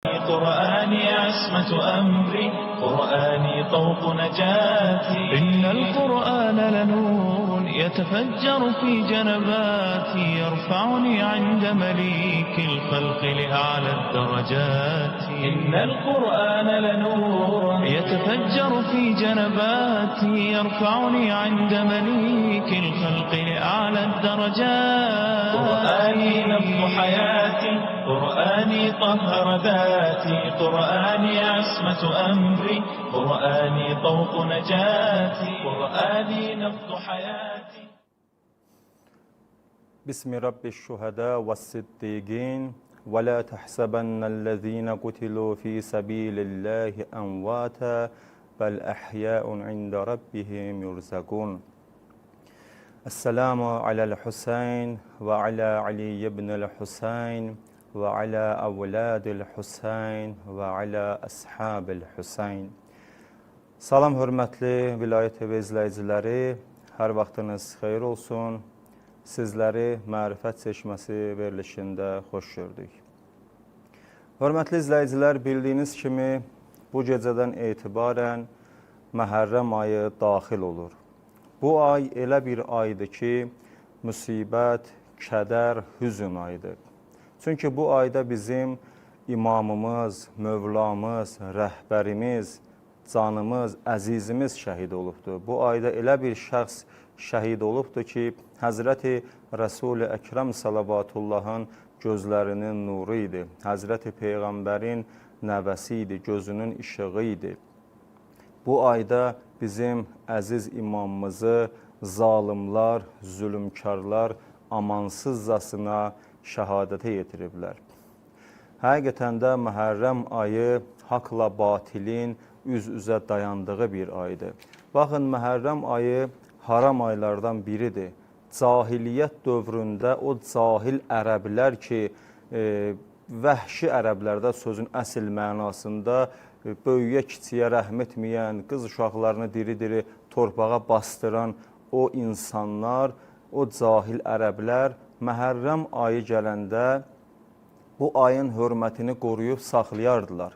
قرآني عصمة أمري، قرآني طوق نجاتي. إن القرآن لنور يتفجر في جنباتي، يرفعني عند مليك الخلق لأعلى الدرجات. إن القرآن لنور يتفجر في جنباتي، يرفعني عند مليك الخلق لأعلى الدرجات. قرآني نبض حياتي، قرآني طهر ذاتي، قرآني عصمة أمري، قرآني طوق نجاتي، قرآني نبض حياتي. بسم رب الشهداء والصديقين ولا تحسبن الذين قتلوا في سبيل الله أمواتا بل أحياء عند ربهم يرزقون. السلام على الحسين وعلى علي بن الحسين وعلى أولاد الحسين وعلى أصحاب الحسين. Salam hörmətli Vilayət TV izləyiciləri, hər vaxtınız xeyir olsun. Sizləri Mərifət Seçməsi verilişində xoş gördük. Hörmətli izləyicilər, bildiyiniz kimi bu gecədən etibarən Məhərrəm ayı daxil olur. Bu ay elə bir aydır ki, müsibət, kədər, hüzün ayıdır. Çünki bu ayda bizim imamımız, mövlamız, rəhbərimiz, canımız, əzizimiz şəhid olubdur. Bu ayda elə bir şəxs şəhid olubdur ki, Həzrəti Rəsul-i Əkrəm Salavatullahın gözlərinin nuru idi. Həzrəti Peyğəmbərin nəvəsi idi, gözünün işığı idi. Bu ayda bizim əziz imamımızı zalimlar, zülümkarlar amansızcasına şəhadətə yetiriblər. Həqiqətən də Məhərrəm ayı haqla batilin üz-üzə dayandığı bir aydır. Baxın, Məhərrəm ayı haram aylardan biridir. Cahiliyyət dövründə o cahil ərəblər ki, vəhşi ərəblərdə sözün əsl mənasında böyüyə kiçiyə rəhm etməyən, qız uşaqlarını diri-diri torpağa bastıran o insanlar, o cahil ərəblər Məhərrəm ayı gələndə bu ayın hörmətini qoruyub saxlayardılar.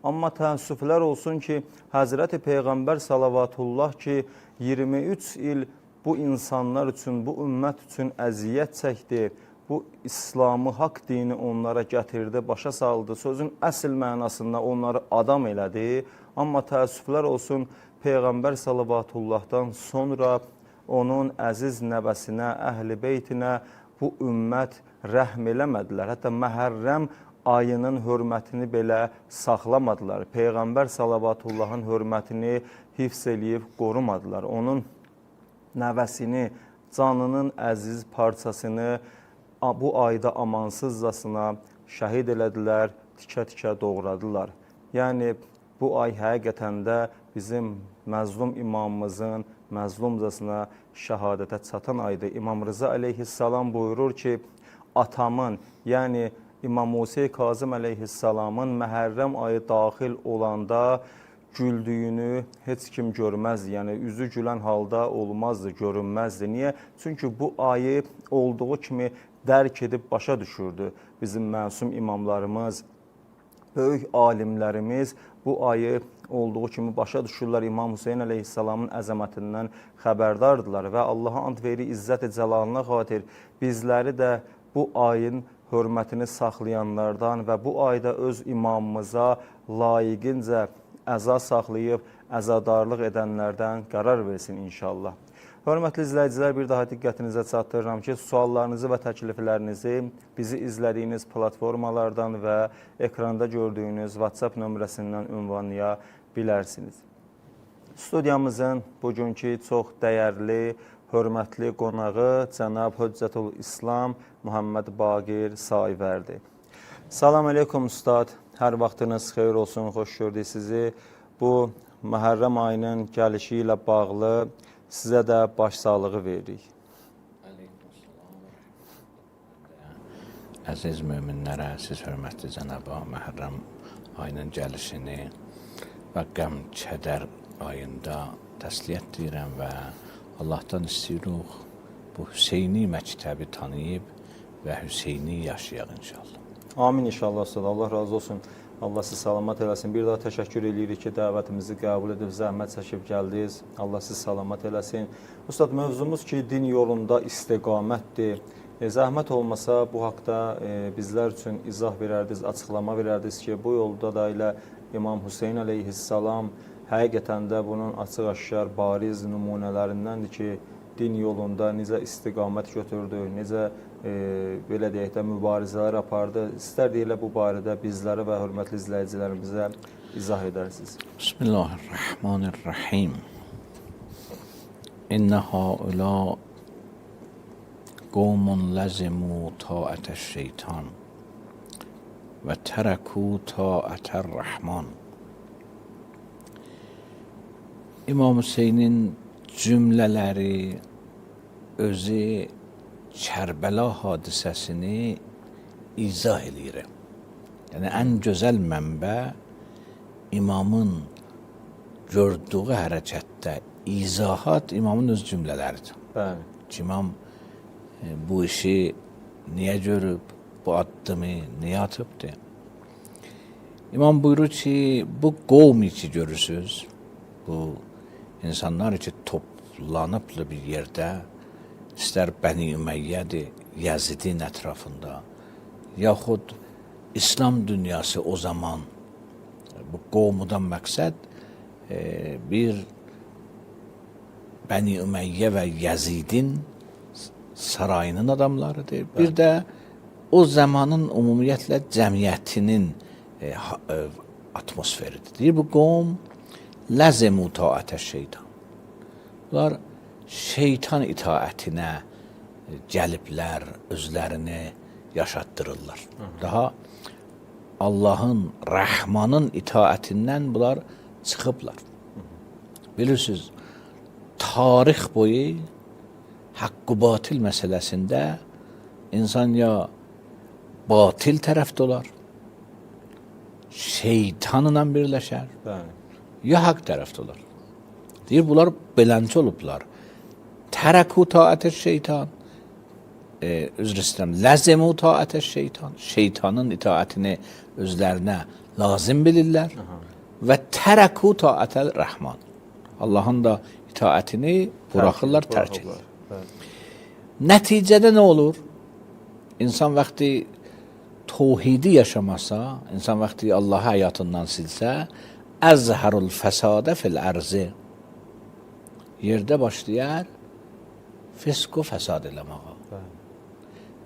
Amma təəssüflər olsun ki, Həzrəti Peyğəmbər Salavatullah ki, 23 il bu insanlar üçün, bu ümmət üçün əziyyət çəkdi, bu İslamı, haqq dini onlara gətirdi, başa saldı, sözün əsl mənasında onları adam elədi. Amma təəssüflər olsun, Peyğəmbər Salavatullahdan sonra onun əziz nəvəsinə, əhl-i beytinə bu ümmət rəhm eləmədilər. Hətta Məhərrəm ayının hörmətini belə saxlamadılar. Peyğəmbər Salavatullahın hörmətini hifz eləyib qorumadılar. Onun nəvəsini, canının əziz parçasını bu ayda amansızcasına şəhid elədilər, tikə-tikə doğradılar. Yəni, bu ay həqiqətən də bizim məzlum imamımızın məzlumcasına şəhadətə çatan aydır. İmam Rıza əleyhissalam buyurur ki, atamın, yəni İmam Musa Kazım əleyhissalamın Məhərrəm ayı daxil olanda güldüyünü heç kim görməzdi. Yəni, üzü gülən halda olmazdı, görünməzdi. Niyə? Çünki bu ayı olduğu kimi dərk edib başa düşürdü bizim məsum imamlarımız, böyük alimlərimiz bu ayı olduğu kimi başa düşürlər. İmam Hüseyin əleyhissalamın əzəmətindən xəbərdardılar və Allaha and verir, izzət-i cəlalına xatir bizləri də bu ayın hörmətini saxlayanlardan və bu ayda öz imamımıza layiqincə əza saxlayıb əzadarlıq edənlərdən qərar versin inşallah. Hörmətli izləyicilər, bir daha diqqətinizə çatdırıram ki, suallarınızı və təkliflərinizi bizi izlədiyiniz platformalardan və ekranda gördüyünüz WhatsApp nömrəsindən ünvanlaya bilərsiniz. Studiyamızın bugünkü çox dəyərli, hörmətli qonağı Cənab Höccətül İslam Muhammed Baqir Saivərdir. Salam aleykum ustad, hər vaxtınız xeyir olsun, xoş gördük sizi. Bu Məhərrəm ayının gəlişi ilə bağlı sizə də başsağlığı veririk. Əziz möminlərə, siz hörmətli Cənab-ı Məhərrəm ayının gəlişini və qəm-kədər ayında təsliyyət deyirəm və Allahdan istəyirik bu Hüseyni məktəbi tanıyıb və Hüseyni yaşayaq inşallah. Amin inşallah. Allah razı olsun. Allah sizi salamat eləsin. Bir daha təşəkkür edirik ki, dəvətimizi qəbul edib, zəhmət çəkib gəldiniz. Allah sizi salamat eləsin. Ustad, mövzumuz ki, din yolunda istiqamətdir. Zəhmət olmasa bu haqda bizlər üçün izah verərdiniz, açıqlama verərdiniz ki, bu yolda da elə İmam Hüseyin əleyhissalam həqiqətən də bunun açıq-aşkar, bariz nümunələrindəndir ki, din yolunda necə istiqamət götürdü, necə belə deyək də mübarizələr apardı. İstərdik elə bu barədə bizlərə və hörmətli izləyicilərimizə izah edərsiniz. Bismillahirrahmanirrahim. İnnə haula qovmun ləzimu taətəş şeytan və tərəku taətər rəhman. İmam Hüseynin cümlələri özü Kərbəla hadisəsini izah edir. Yəni, ən gözəl mənbə imamın gördüyü hərəkətdə izahat imamın öz cümlələridir. Bəli. İmam bu işi niyə görüb, bu addımı niyə atıbdır? İmam buyurur ki, bu qovmi ki görürsünüz, bu insanlar ki toplanıblı bir yerdə, istər Bəni Üməyyədir, Yəzidin ətrafında, yaxud İslam dünyası o zaman, bu qovmudan məqsəd bir Bəni Üməyyə və Yəzidin sarayının adamlarıdır. Bir də o zamanın ümumiyyətlə cəmiyyətinin atmosferidir. Deyir, bu qovm ləzəmu taətəş şeytan. Bunlar şeytan itaətinə gəliblər, özlərini yaşatdırırlar. Daha Allahın, Rəhmanın itaətindən bunlar çıxıblar. Bilirsiniz, tarix boyu haqq-ı batil məsələsində insan ya batil tərəfdə olar, şeytanla birləşər, ya haqq tərəfdə olar. Deyir, bunlar beləncə olublar. Tərəku taətəş şeytan, üzr istəyirəm, ləzəmu taətəş şeytan, şeytanın itaətini özlərinə lazım bilirlər və tərəku taətəl rəhman, Allahın da itaətini buraxırlar, tərk edirlər. Nəticədə nə olur? İnsan vaxtı tevhidi yaşamasa, insan vaxtı Allahı həyatından silsə, əzhərul fəsadə fil ərzi, yerdə başlayar fisk və fəsad eləməyə.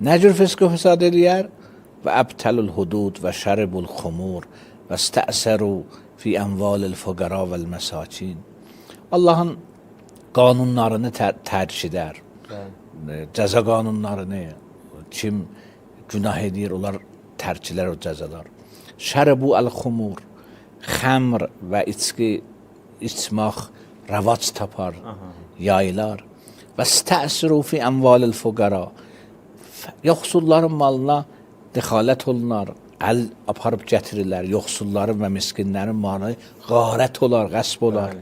Nə cür fisk və fəsad eləyər? Və əbtəlul hudud və şəribul xumur və stəsəru fi əmvalil fuqara vəl məsakin. Allahın qanunlarını tərk edər. Cəza qanunlarını, kim günah edir, onlar tərkilər o cəzalar. Şəribu əl-xumur, xəmr və içki içmək rəvac tapar, yayılar. Və stəsiru fi əmvalil fuqara, yoxsulların malına dexalət olunar, əl aparıb gətirirlər, yoxsulların və miskinlərin malını qarət olar, qəsb olar.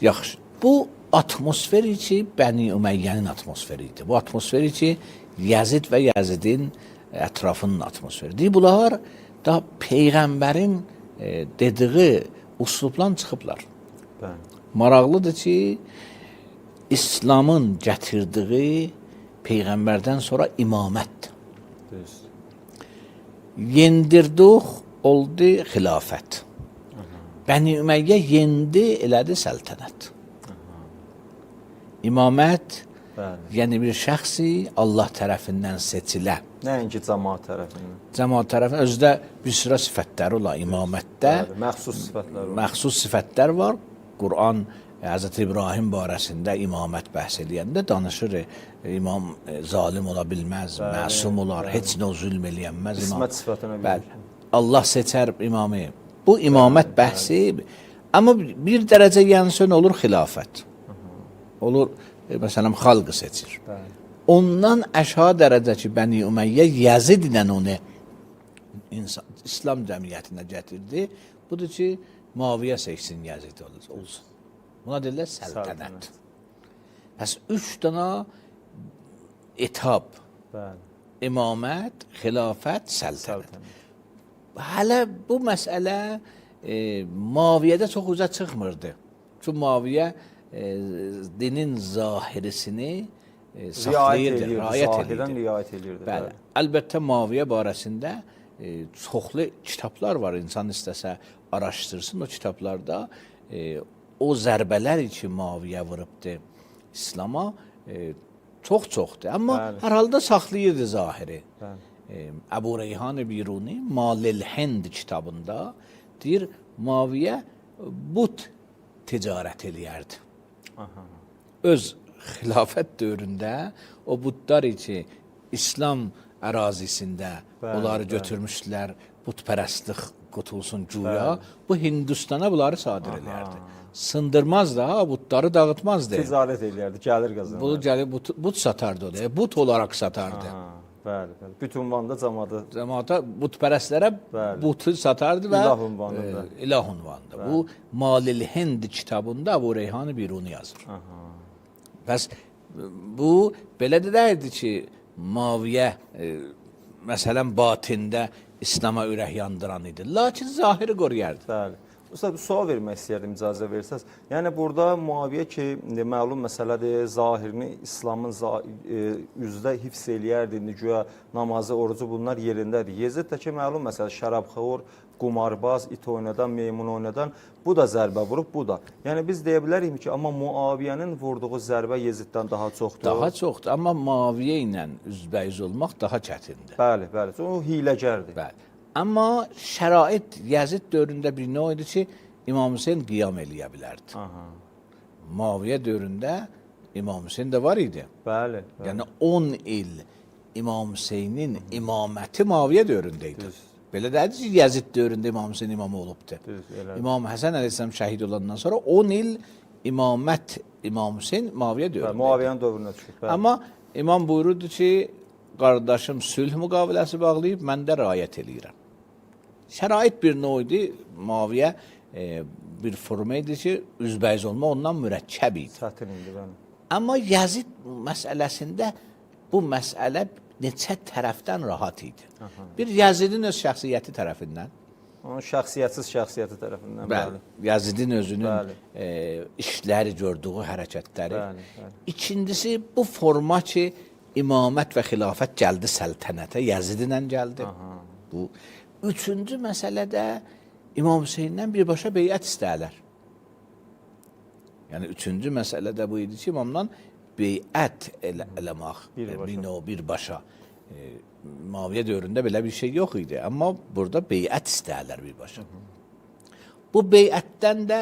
Yaxşı, bu atmosferi ki, Bəni Üməyyənin atmosferidir. Bu atmosferi ki, Yəzid və Yəzidin ətrafının atmosferidir. Bunlar da Peyğəmbərin dediği uslublan çıxıblar. Maraqlıdır ki, İslamın gətirdiyi Peyğəmbərdən sonra imamətdir. Yendirdik, oldu xilafət. Bəni Üməyyə yendi, elədi səltənət. İmamət, yəni bir şəxsi Allah tərəfindən seçilə. Nəinki cəmaat tərəfindən. Cəmaat tərəfindən özdə bir sıra sifətləri olar imamətdə. Məxsus sifətlər var. Məxsus sifətlər var. Qur'an Hz. İbrahim barəsində imamət bəhs eləyəndə danışır, imam zalim ola bilməz, məsum olar, heç nə zülm eləyənməz. İsmət sifətinə bilir. Allah seçər imamı. Bu imamət bəhsi, amma bir dərəcə yansın olur xilafət. Olur, məsələn, xalqı seçir. Ondan aşağı dərəcə ki, Bəni Üməyyə Yəzid ilə onu İslam cəmiyyətinə gətirdi. Budur ki, Muaviyyə seçsin Yəzid olsun. Buna deyirlər səltənət. Pəs 3 dənə etab, imamət, xilafət, səltənət. hələ bu məsələ Muaviyyədə çox uca çıxmırdı. Çünki Muaviyyə dinin zahirisini saxlayırdı, riayət edirdi. Bəli. Əlbəttə Muaviyyə barəsində çoxlu kitablar var. İnsan istəsə araşdırsın o kitablarda. O zərbələr ki Muaviyyə vurubdu İslam'a çox-çoxdur. Amma hər halda saxlayırdı zahiri. Əbu Reyhan Biruni Malil Hind kitabında deyir, Muaviyyə but ticarət eləyərdi. Öz xilafət dövründə o butlar ki İslam ərazisində onları götürmüşdülər, butpərəstlik qutulsun güya, bu Hindistana bunları sadir eləyərdi. Sındırmaz da, butları dağıtmazdı. Ticarət eləyərdi, gəlir qazanırdı. Bu gəlib but satardı o da, but olaraq satardı. Bəli, bəli. Bütün Van'da Cəmaata butpərəstlərə butu satardı və İlah ünvanında. Bu Malil Hind kitabında Əbu Reyhan Biruni yazır. Bəs bu belə də deyirdi ki, Muaviyyə məsələn batində İslam'a ürək yandıran idi. Lakin zahiri qoruyardı. Bəli. Ustad, bir sual vermək istəyərdim, icazə versəz. Yəni, burada Muaviyyə ki, məlum məsələdir, zahirini İslamın üzrə hifz eləyərdi, güya namazı, orucu bunlar yerindədir. Yezid də ki, məlum məsələ, şərabxor, qumarbaz, it oynadan, meymun oynadan, bu da zərbə vurub, bu da. Yəni, biz deyə bilərik ki, amma Muaviyyənin vurduğu zərbə Yeziddən daha çoxdur. Daha çoxdur, amma Muaviyyə ilə üzbəyiz olmaq daha çətindir. Bəli, bəli, o hiləgərdir. Bəli. Amma şərait Yəzid dövründə bir nə idi ki, İmam Hüseyin qiyam eləyə bilərdi. Muaviyyə dövründə İmam Hüseyin də var idi. Bəli. Yəni 10 il İmam Hüseynin imaməti Muaviyyə dövründə idi. Belə deyildi ki, Yəzid dövründə İmam Hüseyin imamı olubdu. İmam Həsən əleyhissalam şəhid olandan sonra 10 il imamət İmam Hüseyin Muaviyyə dövründə. Muaviyyənin dövrünə düşüb. Amma imam buyururdu ki, qardaşım sülh müqaviləsi bağlayıb, mən də riayət eləyirəm. Şərait bir nə idi? Muaviyyə bir forma idi ki, üzbəyiz olma ondan mürəkkəb idi. Çətin idi, bəli. Amma Yazid məsələsində bu məsələ neçə tərəfdən rahat idi. Bir Yazidin öz şəxsiyyəti tərəfindən. Onun şəxsiyyətsiz şəxsiyyəti tərəfindən. Bəli. Yazidin özünün işləri, gördüyü hərəkətləri. İkincisi, bu forma ki, imamət və xilafət gəldi səltənətə, Yazidinlə gəldi. Bu. Üçüncü məsələdə İmam Hüseyndən birbaşa beyət istərlər. Yəni, üçüncü məsələdə bu idi ki, imamdan beyət eləmək, birbaşa. Muaviyyə dövründə belə bir şey yox idi, amma burada beyət istərlər birbaşa. Bu beyətdən də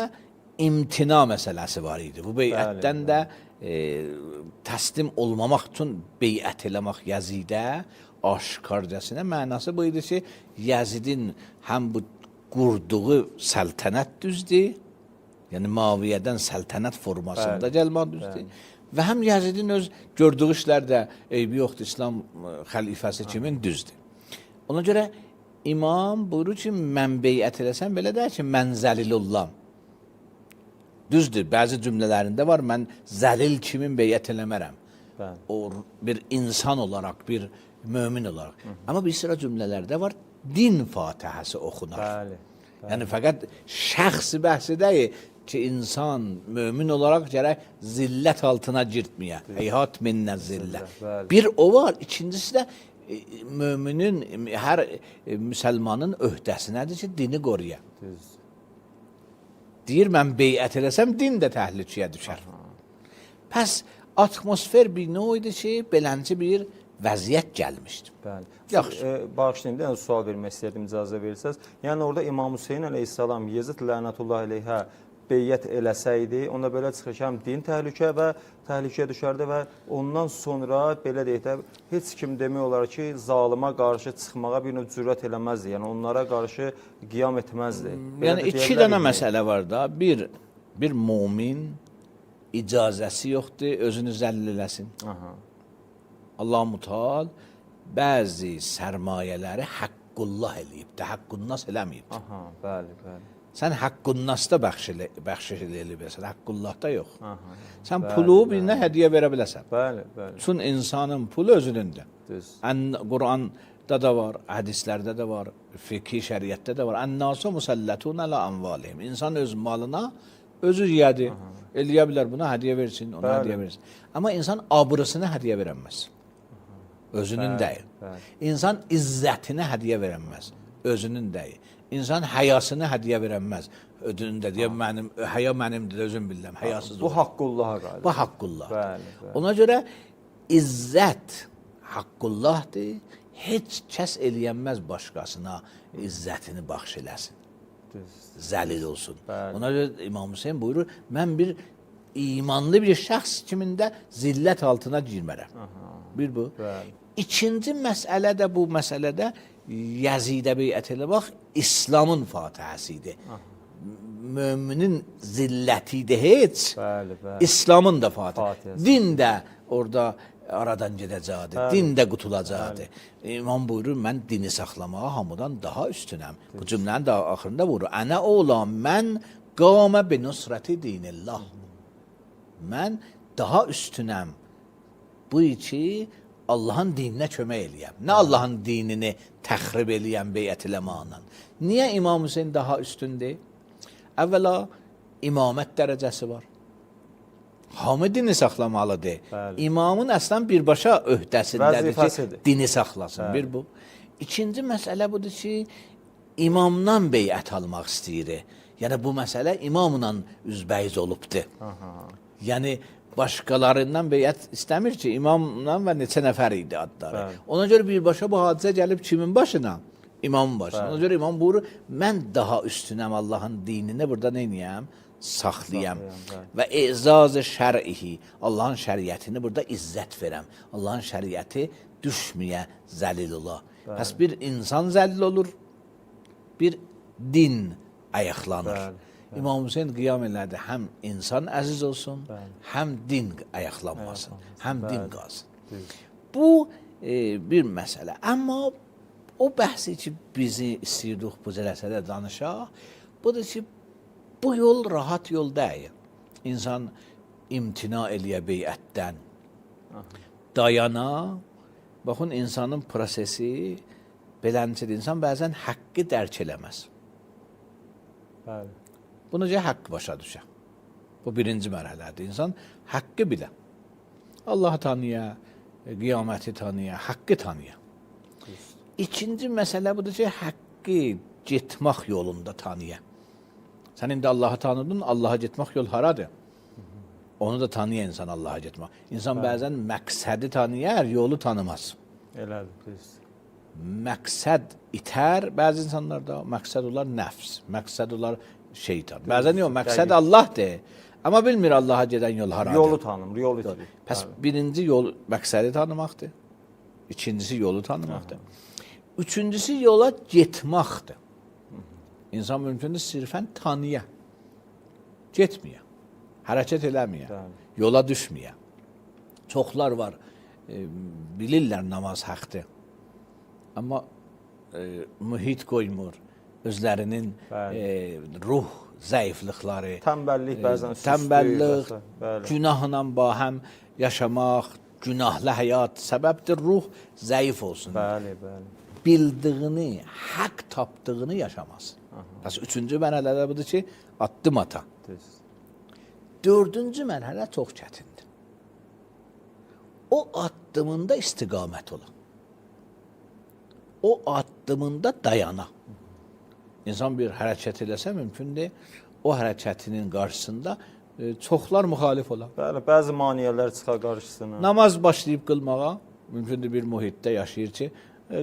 imtina məsələsi var idi. Bu beyətdən də təslim olmamaq üçün beyət eləmək Yazidə aşkarcasına mənası bu idi ki, Yazidin həm bu qurduğu səltənət düzdür, yəni Muaviyyədən səltənət formasında gəlmək düzdür və həm Yazidin öz gördüyü işlərdə eybi yoxdur, İslam xəlifəsi kimin düzdür. Ona görə imam buyurur ki, mən beyət eləsəm, belə deyir ki, mən zəlil ollam. Düzdür, bəzi cümlələrində var, mən zəlil kimin beyət eləmərəm. O bir insan olaraq, bir mömin olaraq. Amma bir sıra cümlələrdə var, din fatihəsi oxunar. Yəni, fəqət şəxsi bəhsi deyil ki, insan mömin olaraq gərək zillət altına girtməyə. Heyhat minnə zillə. Bir o var, ikincisi də möminin, hər müsəlmanın öhdəsinədir ki, dini qoruya. Deyir, mən beyət eləsəm, din də təhlükəyə düşər. Pəs, atmosfer bir nə idi ki, belənci bir vəziyyət gəlmişdi. Bəli. Bağışlayın, bir sual vermək istəyirdim, icazə verirsəz. Yəni, orada İmam Hüseyin əleyhissalam, Yezid lənətullah əleyhə beyyət eləsəydi, onda belə çıxır ki, həm din təhlükəyə düşərdi və ondan sonra, belə deyək də, heç kim demək olar ki, zalıma qarşı çıxmağa bir növ cürət eləməzdi. Yəni, onlara qarşı qiyam etməzdi. Yəni, iki dənə məsələ var da. Bir mümin icazəsi yoxdur, özünü zəll eləsin. Allah Mutal bəzi sərmayələri haqqullah eləyibdir, haqqunnas eləməyibdir. Bəli, bəli. Sən haqqunasda bəxş eləyibsən, haqqullahda yox. Sən pulu birinə hədiyyə verə biləsən. Bəli, bəli. Çün insanın pulu özünündür. Quran da var, hədislərdə də var, fiqhi şəriətdə də var. Ən-nasu musəllatun ələ amvalihim. İnsan öz malına özü yiyədir. Eləyə bilər buna hədiyyə versin, ona hədiyyə versin. Amma insan abrısını hədiyyə verəməz. Özünün deyil. İnsan izzətini hədiyyə verəməz. Özünün deyil. İnsan həyasını hədiyyə verəməz. Ödündə deyə mənim həya mənimdir, özüm bilirəm. Həyasız. Bu haqqullaha qalır. Bu haqqullahdır. Bəli. Ona görə izzət haqqullahdır. Heç kəs eləyənməz başqasına izzətini bəxş eləsin. Zəlil olsun. Bəli. Ona görə İmam Hüseyin buyurur, mən bir imanlı bir şəxs kimində zillət altına girmərəm. Bir bu. Bəli. İkinci məsələ də bu məsələdə Yəzidə beyət eləmək İslamın fatihəsidir. Müminin zillətidir heç. Bəli, bəli. İslamın da fatihəsi. Fatihəsi. Din də orada aradan gedəcəkdir. Din də qutulacaqdır. İmam buyurur, mən dini saxlamağa hamıdan daha üstünəm. Bu cümlənin də axırında buyurur. Ənə oğlan, mən qamə bi nusrəti dinillah. Mən daha üstünəm. Bu iki Allahın dininə kömək eləyəm. Nə Allahın dinini təxrib eləyəm beyət eləmaqla. Niyə İmam Hüseyin daha üstündür? Əvvəla imamət dərəcəsi var. Hamı dini saxlamalıdır. Bəli. İmamın əslən birbaşa öhdəsindədir ki, Vəzifəsidir. dini saxlasın. Bir bu. İkinci məsələ budur ki, imamdan beyət almaq istəyir. Yəni bu məsələ imamla üzbəyiz olubdur. Yəni başqalarından beyət istəmir ki, imamla və neçə nəfər idi adları. Bəli. Ona görə birbaşa bu hadisə gəlib kimin başına? İmamın başına. Ona görə imam buyurur, mən daha üstünəm Allahın dinini burada neyniyəm? Saxlayam. Və ezaz-ı şər'ihi, Allahın şəriətini burada izzət verəm. Allahın şəriəti düşməyə zəlil ola. Pəs bir insan zəlil olur, bir din ayaqlanır. İmam Hüseyin qiyam elədi, həm insan əziz olsun, həm din ayaqlanmasın, həm din qalsın. Bu bir məsələ. Amma o bəhsi ki, bizi istəyirdik bu cələsədə danışaq, budur ki, bu yol rahat yol deyil. İnsan imtina eləyə beyətdən, dayana, baxın, insanın prosesi beləncədir. İnsan bəzən haqqı dərk eləməz. Bəli. Bu necə haqqı başa düşə? Bu birinci mərhələdir. İnsan haqqı bilə. Allahı tanıya, qiyaməti tanıya, haqqı tanıya. İkinci məsələ budur ki, haqqı getmək yolunda tanıya. Sən indi Allahı tanıdın, Allaha getmək yol haradır? Onu da tanıya insan Allaha getmək. İnsan bəzən məqsədi tanıyar, yolu tanımaz. Elədir, düz. Məqsəd itər, bəzi insanlarda məqsəd olar nəfs, məqsəd olar şeytan. Bəzən yox, məqsəd Allahdır. Amma bilmir Allaha gedən yol haradır. Yolu tanımır, yol itirir. Pəs birinci yol məqsədi tanımaqdır. İkincisi yolu tanımaqdır. Üçüncüsü yola getməkdir. İnsan mümkündür sirfən tanıya. Getməyə. Hərəkət eləməyə. Yola düşməyə. Çoxlar var, bilirlər namaz haqqdır. Amma mühit qoymur. Özlərinin ruh zəiflikləri, Tənbəllik bəzən tənbəllik, günahla bahəm yaşamaq, günahlı həyat səbəbdir, ruh zəif olsun. Bəli, bəli. Bildiyini, haqq tapdığını yaşamasın. Bəs üçüncü mərhələdə budur ki, addım ata. Dördüncü mərhələ çox çətindir. O addımında istiqamət ola. O addımında dayana. İnsan bir hərəkət eləsə mümkündür, o hərəkətinin qarşısında çoxlar müxalif ola. Bəli, bəzi maniyələr çıxar qarşısına. Namaz başlayıb qılmağa, mümkündür bir mühitdə yaşayır ki,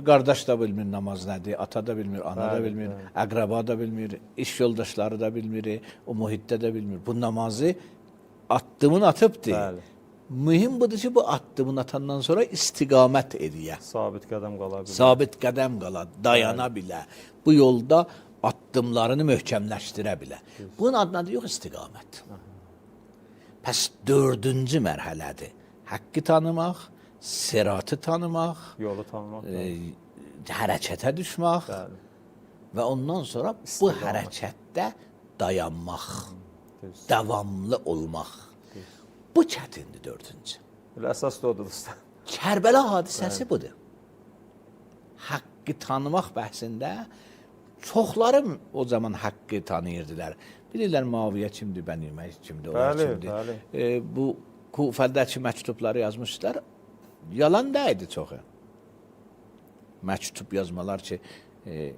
qardaş da bilmir namaz nədir, ata da bilmir, ana da bilmir, əqrəba da bilmir, iş yoldaşları da bilmir, o mühitdə də bilmir. Bu namazı addımın atıbdır. Mühim budur ki, bu addımın atandan sonra istiqamət eləyə. Sabit qədəm qala bilə. Sabit qədəm qala, dayana bilə. Bu yolda addımlarını möhkəmləşdirə bilə. Bunun adına da yox istiqamət. Pəs dördüncü mərhələdir. Haqqı tanımaq, siratı tanımaq, yolu tanımaq, hərəkətə düşmək və ondan sonra bu hərəkətdə dayanmaq, davamlı olmaq. Bu çətindir dördüncü. Elə əsas da odur usta. Kərbəla hadisəsi budur. haqqı tanımaq bəhsində çoxları o zaman haqqı tanıyırdılar. Bilirlər Muaviyə kimdir, Bəni Ümeyyə kimdir, onlar Bəli, kimdir. bəli. Bu Kufədəki məktubları yazmışlar. Yalan deyildi çoxu. Məktub yazmalar ki,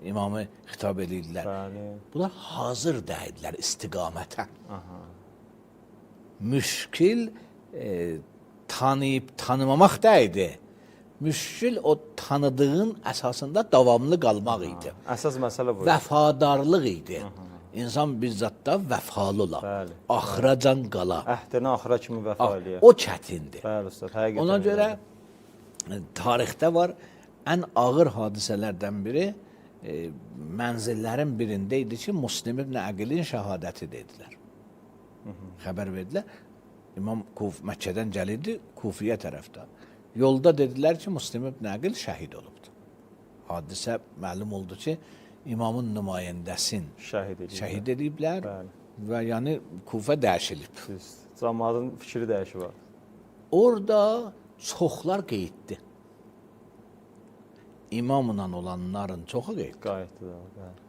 imamı xitab edirlər. Bəli. Bunlar hazır deyildilər istiqamətə. Müşkil tanıyıb tanımamaq deyildi. Müşkil o tanıdığın əsasında davamlı qalmaq idi. Əsas məsələ bu. Vəfadarlıq idi. İnsan bizzat da vəfalı ola. Bəli. Axıracan qala. Əhdinə axıra kimi vəfa eləyər. O çətindir. Bəli ustad, həqiqətən. Ona görə elədir. tarixdə var ən ağır hadisələrdən biri mənzillərin birində idi ki, Muslim ibn Əqilin şəhadəti dedilər. Xəbər verdilər. İmam Məkkədən gəlirdi, Kufiyə tərəfdə. Yolda dedilər ki, Muslim ibn Əqil şəhid olubdur. Hadisə məlum oldu ki, imamın nümayəndəsin şəhid ediblər və yəni Kufə dəyişilib. Cəmaatın fikri dəyişi var. Orada çoxlar qeyddi. İmamla olanların çoxu qeyddi. Qayıtdı da, bəli.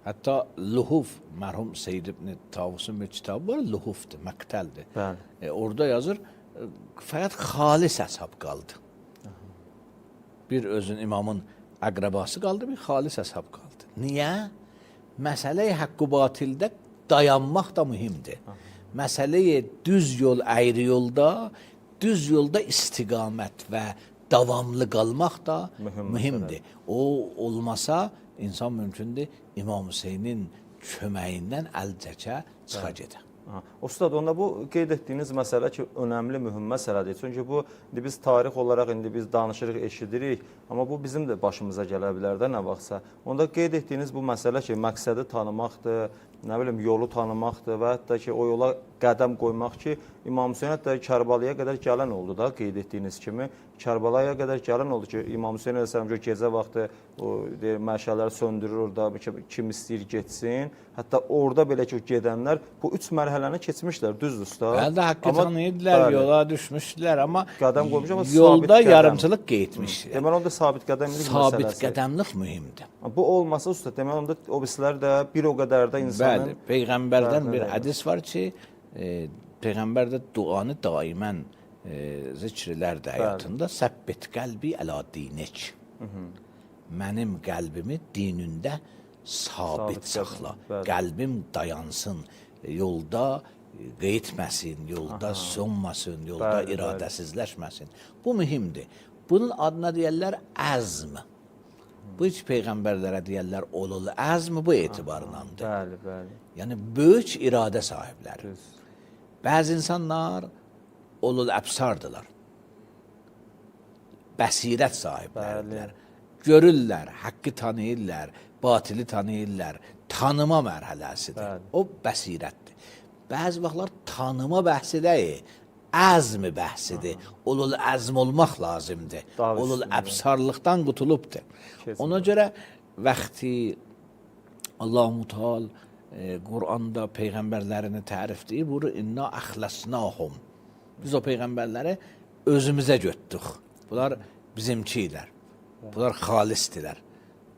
Hətta Luhuf, mərhum Seyyid ibn Tavusun bir kitabı var, Luhufdur, məqtəldir. Bəli. Orada yazır, fəqət xalis əshab qaldı. Bir özün imamın əqrəbası qaldı, bir xalis əshab qaldı. Niyə? Məsələ-i haqqı batildə dayanmaq da mühimdir. Məsələ-i düz yol, əyri yolda, düz yolda istiqamət və davamlı qalmaq da mühimdir. O olmasa insan mümkündür İmam Hüseynin köməyindən əl çəkə çıxa gedə. Ustad, onda bu qeyd etdiyiniz məsələ ki, önəmli, mühüm məsələdir. Çünki bu, biz tarix olaraq biz danışırıq, eşidirik, amma bu bizim də başımıza gələ bilər də nə vaxtsa. Onda qeyd etdiyiniz bu məsələ ki, məqsədi tanımaqdır, nə bilim, yolu tanımaqdır və hətta ki, o yola qədəm qoymaq ki, İmam Hüseyin hətta Kərbalaya qədər gələn oldu da, qeyd etdiyiniz kimi. Kərbalaya qədər gələn oldu ki, İmam Hüseyin əleyhissalam gecə vaxtı məşəlləri söndürür orada, kim istəyir getsin. Hətta orada belə ki, gedənlər bu 3 mərhələni keçmişlər, düzdür usta? Bəli, haqqı tanıyırdılar, yola düşmüşdülər, amma yolda yarımçılıq qeytmişdilər. Deməli, onda sabit qədəmlik məsələsi. Sabit qədəmlik mühimdir. Bu olmasa usta, deməli, onda o birisilər də bir o qədər də insanın... Bəli, Peyğəmbərdən bir hədis var ki, Peyğəmbər də duanı daimən zikr elərdi həyatında. Səbbit qəlbi əla dinik. Mənim qəlbimi dinində sabit saxla. Qəlbim dayansın, yolda qeytməsin, yolda sönməsin, yolda iradəsizləşməsin. Bu mühimdir. Bunun adına deyərlər əzm. Bu hiç peyğəmbərlərə deyərlər olul əzm bu etibarındandır. Bəli, bəli. Yəni böyük iradə sahibləri. Bəzi insanlar olul əbsardılar. Bəsirət sahibləridirlər. Görürlər, haqqı tanıyırlar, batili tanıyırlar. Tanıma mərhələsidir. O bəsirətdir. Bəzi vaxtlar tanıma bəhsi deyil, əzm bəhsidir. Olul əzm olmaq lazımdır. Olul əbsarlıqdan qutulubdur. Ona görə vaxtı Allah-u Teala Quranda peyğəmbərlərini tərifləyir, buyurur, inna əxləsnahum. Biz o peyğəmbərləri özümüzə götdük. Bunlar bizimkilər. Bunlar xalisdirlər.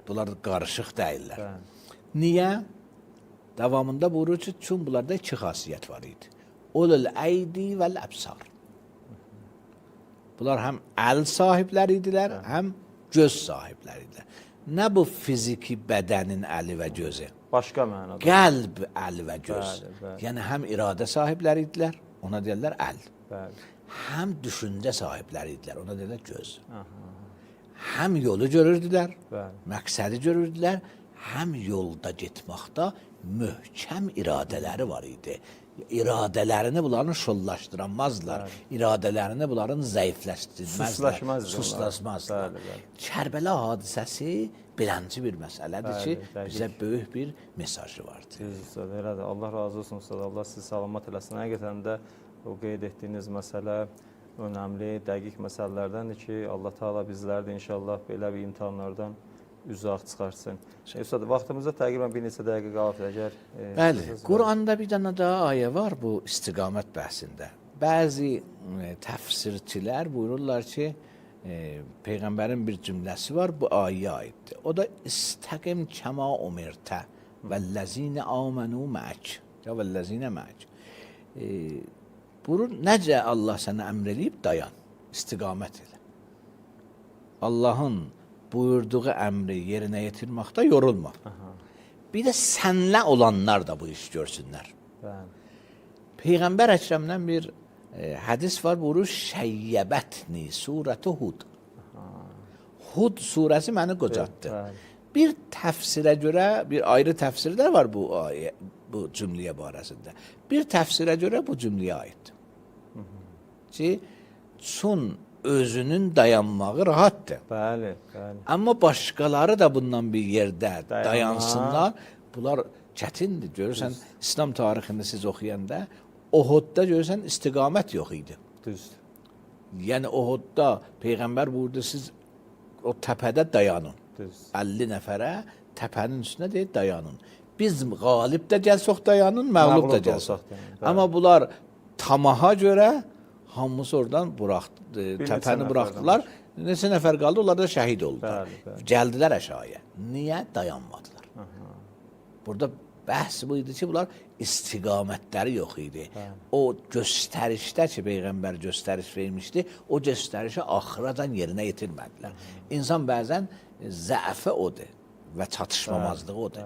Bunlar qarışıq deyirlər. Niyə? Davamında buyurur ki, çünki bunlarda 2 xasiyyət var idi. Ulul əydi vəl əbsar. Bunlar həm əl sahibləri idilər, həm göz sahibləri idilər. Nə bu fiziki bədənin əli və gözü? Başqa mənada. Qəlb, əl və göz. Yəni həm iradə sahibləri idilər, ona deyirlər əl. Həm düşüncə sahibləri idilər, ona deyirlər göz. Həm yolu görürdülər, məqsədi görürdülər, həm yolda getməkdə möhkəm iradələri var idi. İradələrini bunların şollaşdıramazlar. İradələrini bunların zəifləşdirməzlər. Suslaşmazlar. Kərbəla hadisəsi bilənci bir məsələdir ki, bizə böyük bir mesajı vardır. Allah razı olsun ustad. Allah sizi salamat eləsin. Həqiqətən də o qeyd etdiyiniz məsələ önəmli, dəqiq məsələlərdəndir ki, Allah Teala bizləri də inşallah belə bir imtahanlardan uzaq çıxarsın. Ustad, vaxtımızda təqribən bir neçə dəqiqə qalıb əgər... Bəli, Quranda bir dənə daha ayə var bu istiqamət bəhsində. Bəzi təfsirçilər buyururlar ki, Peyğəmbərin bir cümləsi var, bu ayəyə aiddir. O da istəqim kəma umirtə vəllezine amenu ma'ak. Ya vəllezine ma'ak. Bunu necə Allah sənə əmr eləyib, dayan, istiqamət elə. Allahın buyurduğu əmri yerinə yetirməkdə yorulma. Bir də sənlə olanlar da bu iş görsünlər. Peyğəmbər Əkrəmdən bir hədis var, buyurur, şəyyəbətni surəti Hud. Hud surəsi məni qocatdı. Bir təfsirə görə, bir ayrı təfsirlər var bu cümləyə barəsində. Bir təfsirə görə bu cümləyə aiddir. Ki, çün özünün dayanmağı rahatdır. Bəli, bəli. Amma başqaları da bundan bir yerdə dayansınlar. Bunlar çətindir. Görürsən, İslam tarixini siz oxuyanda, Uhudda görürsən, istiqamət yox idi. Düzdür. Yəni, Uhudda Peyğəmbər buyurdu, siz o təpədə dayanın. Düzdür. 50 nəfərə təpənin üstünə deyir, dayanın. Biz qalib də gəlsək dayanın, məğlub da gəlsək. Amma bunlar tamaha görə hamısı oradan təpəni buraxdılar. Neçə nəfər qaldı, onlar da şəhid oldular. Gəldilər əşaya. Niyə dayanmadılar? Burada bəhs bu idi ki, bunlar istiqamətləri yox idi. O göstərişdə ki, Peyğəmbər göstəriş vermişdi, o göstərişi axıradan yerinə yetirmədilər. İnsan bəzən zəəfi odur və çatışmamazlığı odur.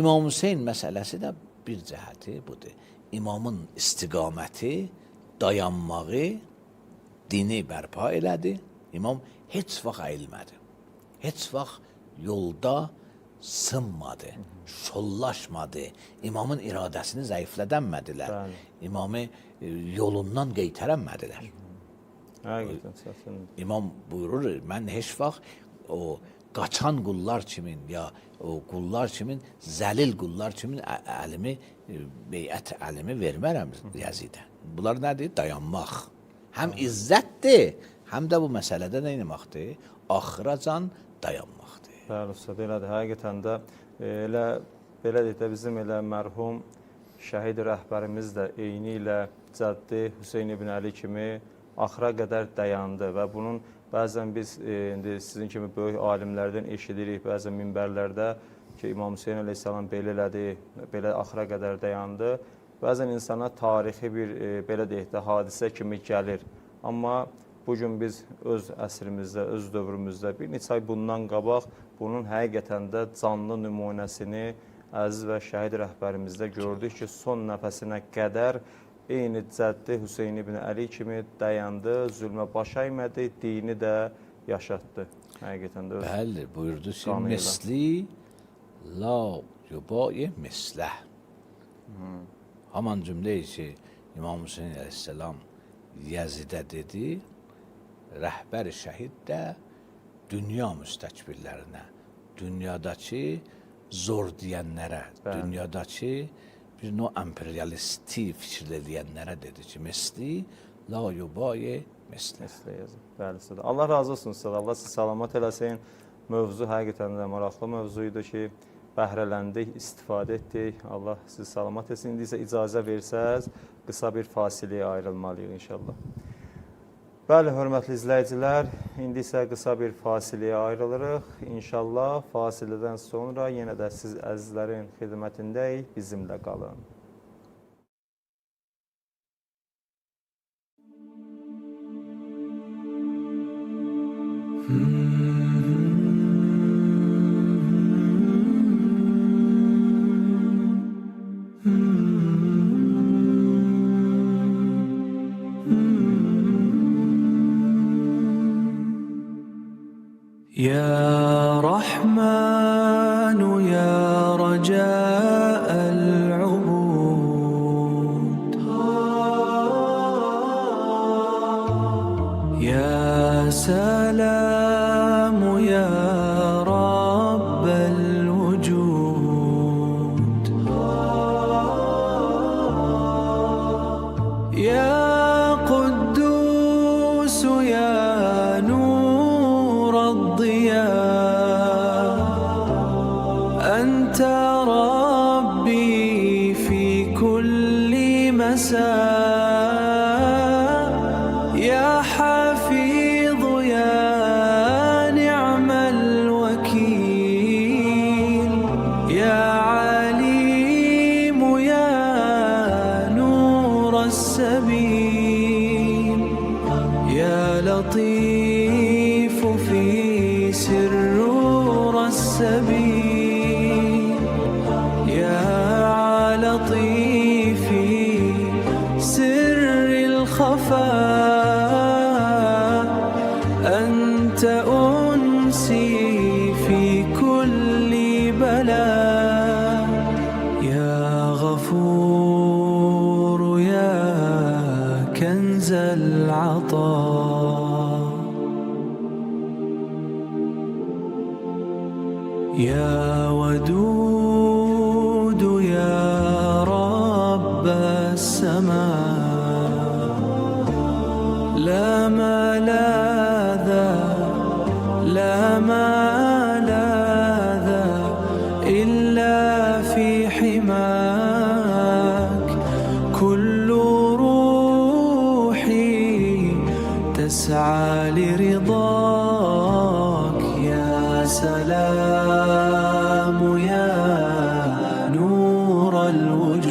İmam Hüseyin məsələsi də bir cəhəti budur. İmamın istiqaməti, dayanmağı, dini bərpa elədi. İmam heç vaxt əyilmədi. Heç vaxt yolda sınmadı, şollaşmadı. İmamın iradəsini zəiflədənmədilər. İmamı yolundan qeytərənmədilər. İmam buyurur, mən heç vaxt o qaçan qullar kimin, ya o qullar kimin, zəlil qullar kimin əlimi, beyət əlimi vermərəm Yəzidə. Bunlar nədir? Dayanmaq. Həm izzətdir, həm də bu məsələdə nə etməkdir? Axıracan dayanmaqdır. Bəli, Ustad, elədir. Həqiqətən də elə belə deyək də bizim elə mərhum şəhid rəhbərimiz də eyni ilə Cəddi Hüseyn ibn Əli kimi axıra qədər dayandı və bunun bəzən biz indi sizin kimi böyük alimlərdən eşidirik, bəzən minbərlərdə ki, İmam Hüseyn əleyhissalam belə elədi, belə axıra qədər dayandı. Bəzən insana tarixi bir belə deyək də hadisə kimi gəlir. Amma bugün biz öz əsrimizdə, öz dövrümüzdə bir neçə ay bundan qabaq bunun həqiqətən də canlı nümunəsini əziz və şəhid rəhbərimizdə gördük ki, son nəfəsinə qədər eyni Cəddi Hüseyn ibn Əli kimi dayandı, zülmə baş əymədi, dini də yaşatdı. Həqiqətən də öz Bəli, buyurdu ki, misli la yubayi misləh. Haman cümləyi ki, İmam Hüseyin əleyhissalam Yəzidə dedi, rəhbər-i şəhid də dünya müstəkbirlərinə, dünyadakı zor deyənlərə, dünyadakı bir növ emperyalisti fikir edənlərə dedi ki, misli la yubayi misli. Bəli, Ustad. Allah razı olsun, Ustad. Allah sizi salamat eləsin. Mövzu həqiqətən də maraqlı mövzuydu ki, bəhrələndik, istifadə etdik. Allah sizi salamat etsin. İndi isə icazə versəz, qısa bir fasiləyə ayrılmalıyıq inşallah. Bəli, hörmətli izləyicilər, indi isə qısa bir fasiləyə ayrılırıq. İnşallah fasilədən sonra yenə də siz əzizlərin xidmətindəyik, bizimlə qalın. يا رحمن يا رجاء العبود يا سلام يا رب الوجود يا قدوس يا أنت ربي في كل مساء يا حفيظ يا السبيل يا لطيف في سرور السبيل يا لطيف في سر الخفاء أنت أنسي في كل بلاء يا غفور يا كنز العطاء يا ودود يا رب السماء لا ملاذ لا ملاذ إلا في حماك كل روحي تسعى لرضاك يا سلام يا نور الوجود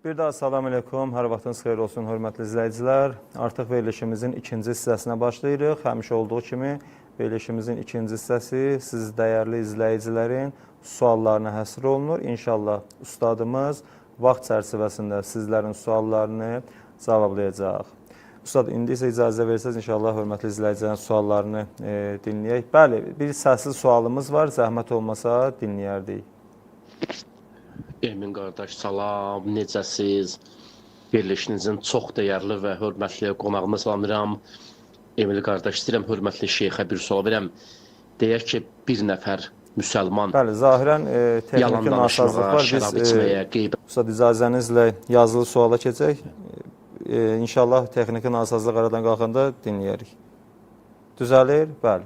Bir daha salam aleyküm, hər vaxtınız xeyir olsun, hörmətli izləyicilər. Artıq verilişimizin ikinci hissəsinə başlayırıq. Həmişə olduğu kimi verilişimizin ikinci hissəsi siz dəyərli izləyicilərin suallarına həsr olunur. İnşallah ustadımız vaxt çərçivəsində sizlərin suallarını cavablayacaq. Ustad, indi isə icazə versəz inşallah hörmətli izləyicilərin suallarını dinləyək. Bəli, bir səssiz sualımız var, zəhmət olmasa dinləyərdik. Emin qardaş, salam, necəsiz? Verilişinizin çox dəyərli və hörmətli qonağımı salamlayıram. Emil qardaş, istəyirəm hörmətli şeyxə bir sual verəm. Deyək ki, bir nəfər müsəlman Bəli, zahirən texniki nasazlıq var. şərab içməyə, qeybət Ustad, icazənizlə yazılı suala keçək. İnşallah texniki nasazlıq aradan qalxanda dinləyərik. Düzəlir? Bəli.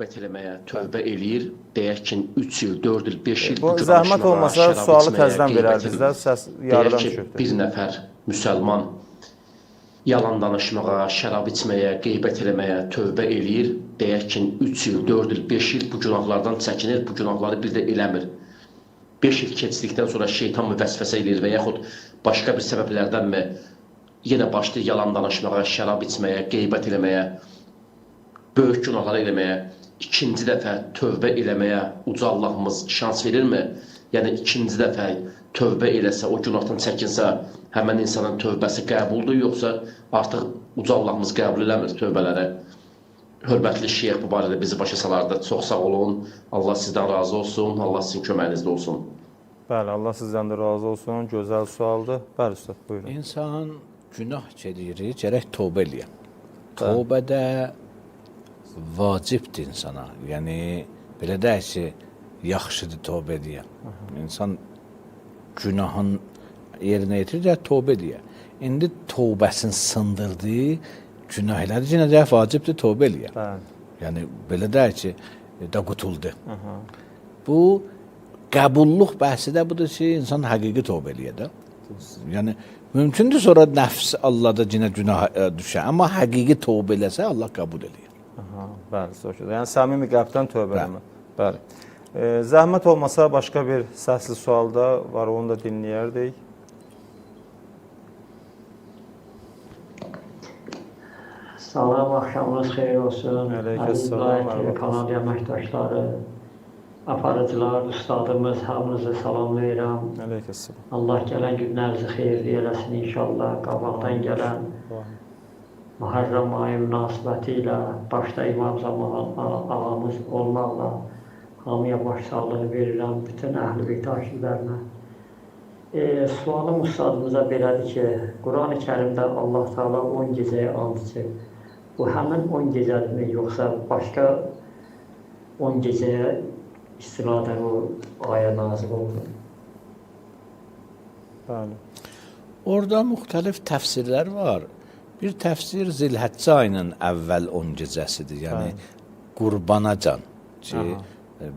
eləməyə tövbə eləyir. Deyək ki, 3 il, 4 il, 5 il Bu zəhmət olmasa sualı təzdən verərdiniz də, səs yaradan Deyək ki, düşübdür. bir nəfər müsəlman yalan danışmağa, şərab içməyə, qeybət eləməyə tövbə eləyir. Deyək ki, 3 il, 4 il, 5 il bu günahlardan çəkinir, bu günahları bir də eləmir. 5 il keçdikdən sonra şeytan mı vəsvəsə eləyir və yaxud başqa bir səbəblərdənmi yenə başlayır yalan danışmağa, şərab içməyə, qeybət eləməyə, böyük günahları eləməyə, ikinci dəfə tövbə eləməyə uca Allahımız şans verirmi? Yəni, ikinci dəfə tövbə eləsə, o günahdan çəkinsə, həmən insanın tövbəsi qəbuldur, yoxsa artıq uca Allahımız qəbul eləmir tövbələri? Hörmətli şeyx bu barədə bizi başa salardı. Çox sağ olun. Allah sizdən razı olsun. Allah sizin köməyinizdə olsun. Bəli, Allah sizdən də razı olsun. Gözəl sualdır. Bəli, ustad, buyurun. İnsan günah edir, gərək tövbə eləyə. Tövbə də vacibdir insana. Yəni, belə deyək ki, yaxşıdır tövbə eləyə. İnsan günahın yerinə yetirir də tövbə eləyə. İndi tövbəsini sındırdı, günah elədi, yenə də vacibdir tövbə eləyə. Bəli. Yəni, belə deyək ki, də qutuldu. Bu, qəbulluq bəhsi də budur ki, insan həqiqi tövbə eləyə də. Yəni, mümkündür sonra nəfs Allah'da yenə günah düşər, amma həqiqi tövbə eləsə Allah qəbul eləyir. Bəli, soruyor. Yəni, səmimi qəlbdən tövbə eləmək. Bəli. Zəhmət olmasa başqa bir səsli sual da var, onu da dinləyərdik. Salam, axşamınız xeyir olsun. Aleykümselam. Əziz kanal əməkdaşları, aparıcılar, ustadımız, hamınızı salamlayıram. Aleykümselam. Allah gələn günlərinizi xeyirli eləsin inşallah. Qabaqdan gələn Muharrem ayı münasibəti ilə başda İmam Zaman ağamız olmaqla hamıya başsağlığı verirəm, bütün əhl-i beyt aşiqlərinə. Sualım ustadımıza belədir ki, Quran-ı Kərimdə Allah Teala 10 gecəyə and içir. Bu həmin 10 gecədirmi, yoxsa başqa 10 gecəyə istinadən o ayə nazil oldu? Bəli. Orada müxtəlif təfsirlər var. Bir təfsir Zilhəccə ayının əvvəl 10 gecəsidir. Yəni, Qurbanacan ki,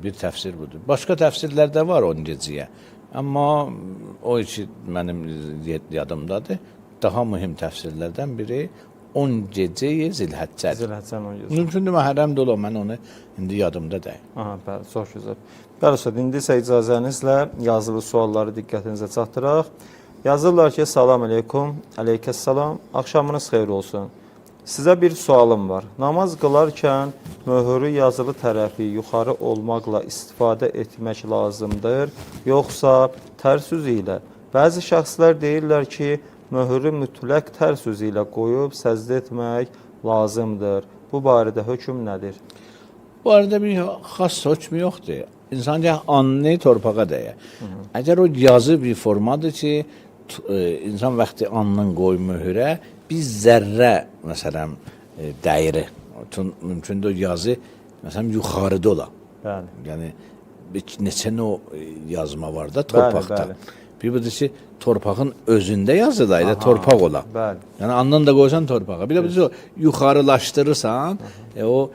bir təfsir budur. Başqa təfsirlər də var 10 gecəyə. Amma o ki, mənim yadımdadır, daha mühüm təfsirlərdən biri 10 gecəyi Zilhəccədir. Zilhəccənin 10 gecəsi. Mümkündür Məhərrəm də ola, mən onu indi yadımda deyil. Aha, bəli, çox gözəl. Bəli, Ustad, indi isə icazənizlə yazılı sualları diqqətinizə çatdıraq. Yazırlar ki, salam aleykum, aleykəssalam, axşamınız xeyir olsun. Sizə bir sualım var. Namaz qılarkən möhürü yazılı tərəfi yuxarı olmaqla istifadə etmək lazımdır, yoxsa tərs üzü ilə? Bəzi şəxslər deyirlər ki, möhürü mütləq tərs üzü ilə qoyub səzdə etmək lazımdır. Bu barədə hökm nədir? Bu arada bir xas hökmü yoxdur. İnsan ki, anını torpağa dəyə. Əgər o yazı bir formadır ki, insan vaxtı anının qoy möhürə, bir zərrə, məsələn, dəyiri. Mümkündür o yazı, məsələn, yuxarıda ola. Bəli. Yəni, neçə yazma var da torpaqda. Bəli, bəli. Bir budur ki, torpağın özündə yazılaydı, torpaq ola. Bəli. Yəni, andan da qoysan torpağa. Bir də budur yuxarılaşdırırsan, o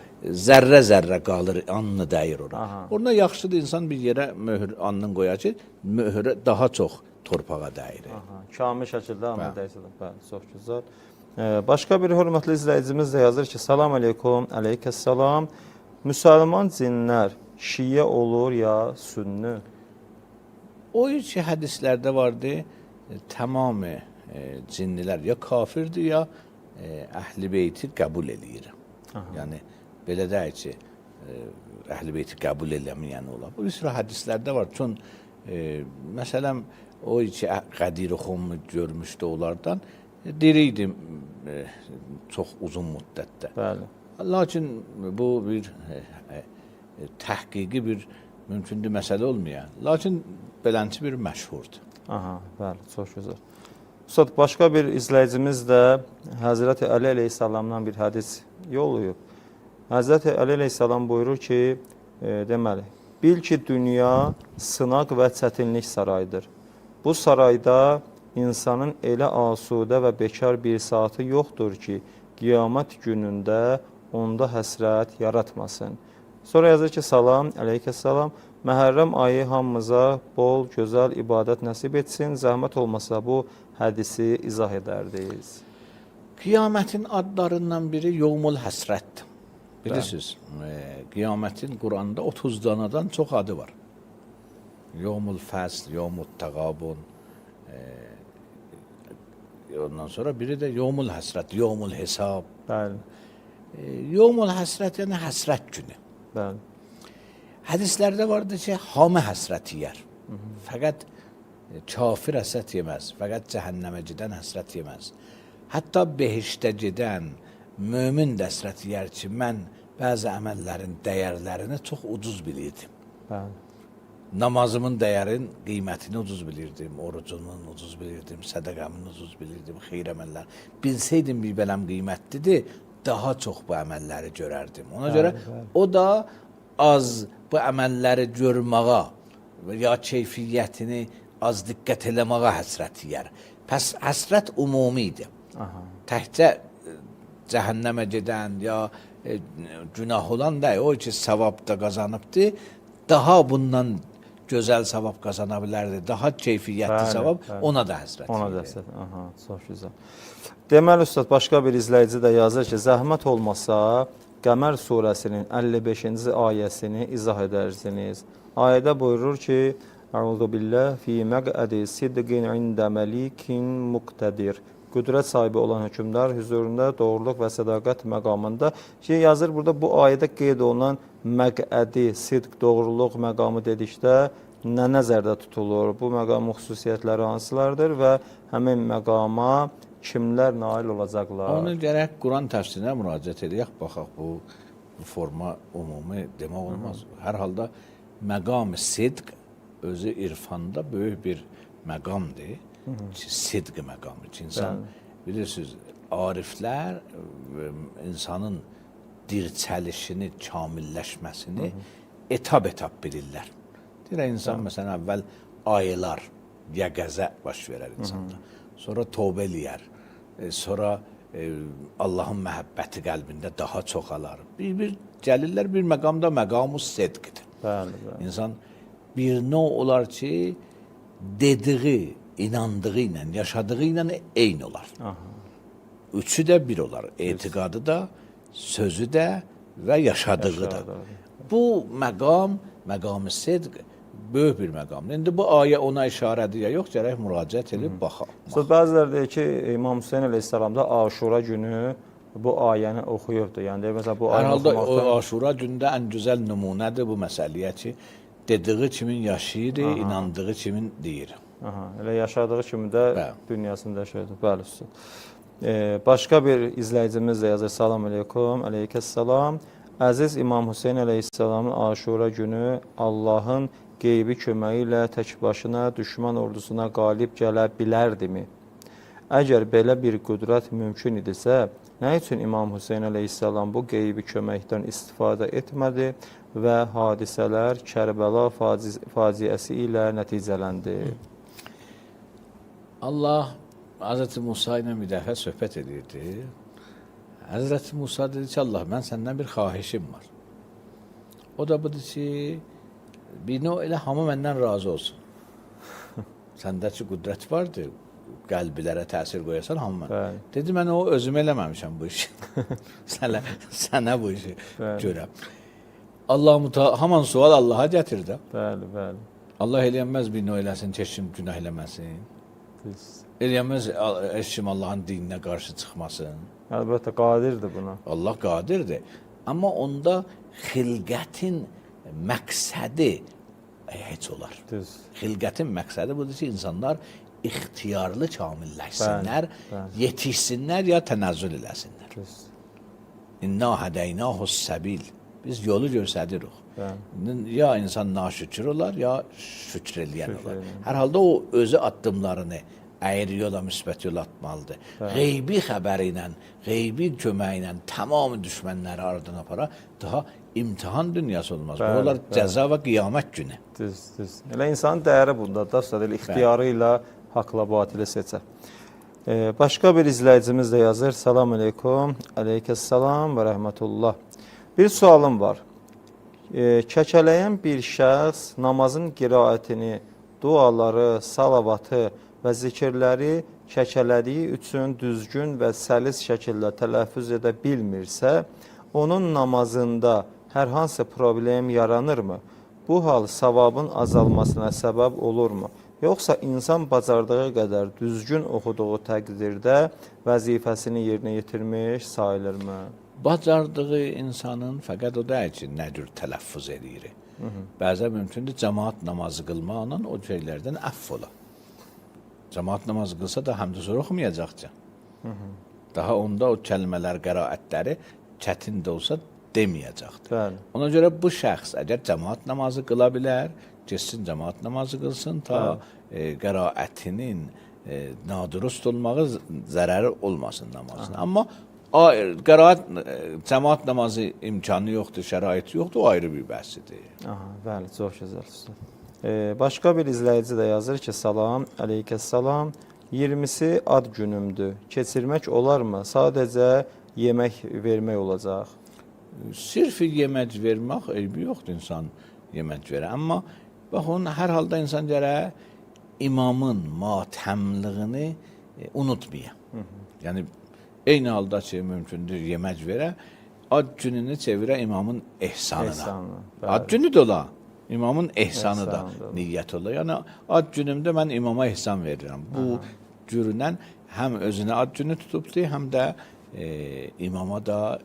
zərrə-zərrə qalır, anını dəyir ora. Orada yaxşıdır insan bir yerə möhür, anını qoyar ki, möhürə daha çox torpağa dəyir. Kamil şəkildə anını dəyir. Bəli, çox gözəl. Başqa bir hörmətli izləyicimiz də yazır ki, salam aleykum, aleykəssalam. Müsəlman cinlər şiyə olur ya sünni? O iki hədislərdə vardı, tamamı cinnilər ya kafirdir, ya əhl-i beyti qəbul eləyir. Yəni, belə deyək ki, əhl-i beyti qəbul eləməyən olar. Bu bir hədislərdə var. Çün, məsələn, o iki Qədir-i görmüşdü onlardan, diriydim çox uzun müddətdə. Bəli. Lakin bu bir təhqiqi bir mümkündür məsələ olmayan. Lakin belənçi bir məşhurdur. Aha, bəli, çox gözəl. Ustad, başqa bir izləyicimiz də Həzrəti Əli əleyhissalamdan bir hədis yollayıb. Həzrəti Əli əleyhissalam buyurur ki, deməli, bil ki, dünya sınaq və çətinlik sarayıdır. Bu sarayda insanın elə asudə və bekar bir saatı yoxdur ki, qiyamət günündə onda həsrət yaratmasın. Sonra yazır ki, salam, aleykəssalam, Məhərrəm ayı hamımıza bol, gözəl ibadət nəsib etsin. Zəhmət olmasa bu hədisi izah edərdiniz. Qiyamətin adlarından biri Yevmul Həsrətdir. Bilirsiniz, qiyamətin Quranda 30 danadan çox adı var. Yevmul Fəsl, Yevmul Təqabun, ondan sonra biri də Yevmul Həsrət, Yevmul Hesab. Bəli. Yevmul Həsrət yəni həsrət günü. Bəli. Hədislərdə vardır ki, hamı həsrət yeyər. Fəqət kafir həsrət yeməz, fəqət cəhənnəmə gedən həsrət yeməz. Hətta behişdə gedən mömin də həsrət yeyər ki, mən bəzi əməllərin dəyərlərini çox ucuz bilirdim. Bəli. Namazımın dəyərin qiymətini ucuz bilirdim, orucumun ucuz bilirdim, sədəqəmin ucuz bilirdim, xeyr əməllər. Bilsəydim bir bələm qiymətlidir, daha çox bu əməlləri görərdim. Ona görə o da az bu əməlləri görməyə və ya keyfiyyətini az diqqət eləməyə həsrət yeyər. Pəs həsrət umumidir. Təkcə cəhənnəmə gedən ya günah olan da o ki, savab da qazanıbdır, daha bundan gözəl savab qazana bilərdi, daha keyfiyyətli savab, ona da həsrət yeyir. Ona da həsrət, aha, çox gözəl. Deməli, Ustad, başqa bir izləyici də yazır ki, zəhmət olmasa, Qəmər surəsinin 55-ci ayəsini izah edərsiniz. Ayədə buyurur ki, Əuzu billah fi məqədi sidqin ində məlikin muqtədir. Qüdrət sahibi olan hökmdar hüzurunda doğruluq və sədaqət məqamında ki, yazır burada bu ayədə qeyd olunan məqədi, sidq, doğruluq məqamı dedikdə nə nəzərdə tutulur? Bu məqamın xüsusiyyətləri hansılardır və həmin məqama kimlər nail olacaqlar? Onu gərək Quran təfsirinə müraciət edək, baxaq bu forma umumi demək olmaz. Hər halda məqam-ı sidq özü irfanda böyük bir məqamdır. Sidq məqamı. İnsan, bilirsiniz, ariflər insanın dirçəlişini, kamilləşməsini etab-etab bilirlər. Deyirək, insan məsələn əvvəl ayılar, yəqəzə baş verər insanda. Sonra tövbə eləyər, sonra Allahın məhəbbəti qəlbində daha çoxalar. Bir gəlirlər, bir məqamda məqam-ı sidqdir. İnsan bir növ olar ki, dediği, inandığı ilə, yaşadığı ilə eyni olar. üçü də bir olar. Etiqadı da, sözü də və yaşadığı da. Bu məqam-ı sidq böyük bir məqamdır. İndi bu ayə ona işarədir ya yox, gərək müraciət edib baxaq. Bəziləri deyir ki, İmam Hüseyn əleyhissalam da Aşura günü bu ayəni oxuyubdu. Yəni deyir, məsələn, bu Hər ayəni halda oxumaqdan... o Aşura gündə ən gözəl nümunədir bu məsələyə ki, dediği kimin yaşayır, inandığı kimin deyir. Aha, elə yaşadığı kimi də Bəli. dünyasında yaşayır. Bəli, üstad. Başqa bir izləyicimiz də yazır. Salam aleykum, aleykəssalam. Əziz İmam Hüseyn əleyhissalamın Aşura günü Allahın qeybi köməyi ilə tək başına düşman ordusuna qalib gələ bilərdimi? Əgər belə bir qüdrət mümkün idisə, nə üçün İmam Hüseyn əleyhissalam bu qeybi köməkdən istifadə etmədi və hadisələr Kərbəla faciəsi ilə nəticələndi? Allah Hz. Musa ilə bir dəfə söhbət edirdi. Hz. Musa dedi ki, Allah, mən səndən bir xahişim var. O da budur ki, bir növ elə hamı məndən razı olsun. Səndəki qüdrət vardır, qəlbilərə təsir qoyasan hamı mən. Dedi, mən o özüm eləməmişəm bu işi. Sənə bu işi görəm. Haman sual Allaha gətir də. Bəli, bəli. Allah eləyənməz bir növ eləsin, keçim günah eləməsin. Eləyənməz eşim Allahın dininə qarşı çıxmasın. Əlbəttə, qadirdir buna. Allah qadirdir. Amma onda xilqətin məqsədi heç olar. Düz. Xilqətin məqsədi budur ki, insanlar ixtiyarlı kamilləşsinlər, yetişsinlər ya tənəzzül eləsinlər. Düz. İnna hədəynahus səbil. Biz yolu göstəririk. Ya insan naşükür olar, ya şükür eləyən olar. Hər halda o özü addımlarını əyri yola, müsbət yola atmalıdır. Qeybi xəbəri ilə, qeybi köməyi ilə tamamı düşmənləri ardına apara, daha imtihan dünyası olmaz. Bu olar cəza və qiyamət günü. Düz, düz. Elə insanın dəyəri bundadır da, üstad, ixtiyarı ilə haqla batili seçər. Başqa bir izləyicimiz də yazır. Salam aleykum, aleykəssalam və rəhmətullah. Bir sualım var. Kəkələyən bir şəxs namazın qiraətini, duaları, salavatı və zikirləri kəkələdiyi üçün düzgün və səlis şəkildə tələffüz edə bilmirsə, onun namazında hər hansı problem yaranırmı? Bu hal savabın azalmasına səbəb olurmu? Yoxsa insan bacardığı qədər düzgün oxuduğu təqdirdə vəzifəsini yerinə yetirmiş sayılırmı? Bacardığı insanın fəqət o deyil ki, nə cür tələffüz edir. Bəzən mümkündür, cəmaat namazı qılmaqla o şeylərdən əff ola. Cəmaat namazı qılsa da həmdə sonra oxumayacaq ki. Daha onda o kəlmələr, qəraətləri çətin də olsa deməyəcəkdir. Ona görə bu şəxs əgər cəmaat namazı qıla bilər, geçsin cəmaat namazı qılsın, ta qəraətinin nadurust olmağı zərəri olmasın namazına. Amma cəmaat namazı imkanı yoxdur, şəraiti yoxdur, o ayrı bir bəhsidir. Bəli, çox gözəl. Başqa bir izləyici də yazır ki, salam, aleykəssalam, 20-si ad günümdür. Keçirmək olarmı? Sadəcə yemək vermək olacaq. Sirf yemək vermək eybi yoxdur insan yemək verə. Amma baxın, hər halda insan gərək imamın matəmlığını unutmaya. Yəni, eyni halda ki, mümkündür yemək verə, ad gününü çevirə imamın ehsanına. Ad günü də ola, imamın ehsanı da niyyət ola. Yəni, ad günümdə mən imama ehsan verirəm. Bu cüründən həm özünə ad günü tutubdur, həm də imama da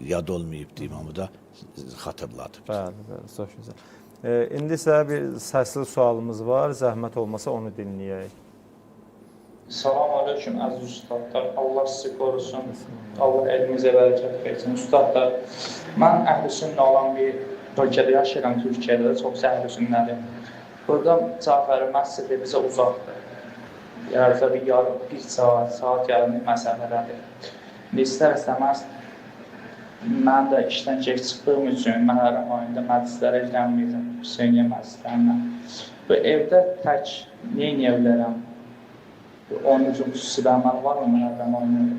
yad olmayıbdır, imamı da xatırladıbdır. Bəli, bəli, çox gözəl. İndi isə bir səsli sualımız var, zəhmət olmasa onu dinləyək. Salam aleyküm əziz ustadlar, Allah sizi qorusun, Allah elinizə bərəkət versin. Ustadlar, mən əhl-i-sünnə olan bir bölgədə yaşayıram, Türkiyədə də çox əhl-i-sünnədir. Burada Cafəri məscidi bizə uzaqdır. Yarıca bir saat yarım məsələlədir. İstər-istəməz, mən də işdən gec çıxdığım üçün Məhərrəm ayında məclislərə gəlməyəcəm, Hüseyniyə məclislərinə. Və evdə tək neyə bilərəm? Onun üçün xüsusi bəmər var mı Məhərrəm ayında?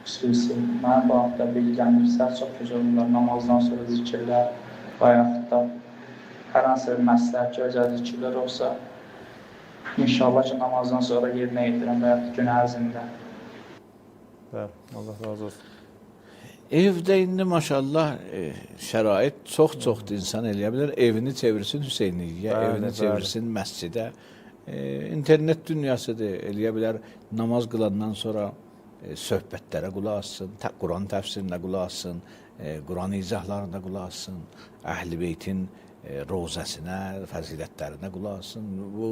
Xüsusi. Mənə bu hafta bilgənirsə, çox gözəl olurlar. Namazdan sonra zikirlər və yaxud da hər hansı bir məsləhət gözəl zikirlər olsa, inşallah ki, namazdan sonra yerinə yetirəm və yaxud gün ərzində. Bəli, Allah razı olsun. Evdə indi maşallah şərait çox-çoxdur insan eləyə bilər. Evini çevirsin Hüseyniyyə, Bəli, evini bəli. çevirsin məscidə. İnternet dünyasıdır, eləyə bilər. Namaz qılandan sonra söhbətlərə qulaq assın, Quran təfsirinə qulaq assın, Quran izahlarına qulaq assın, Əhl-i Beytin rozəsinə, fəzilətlərinə qulaq assın. Bu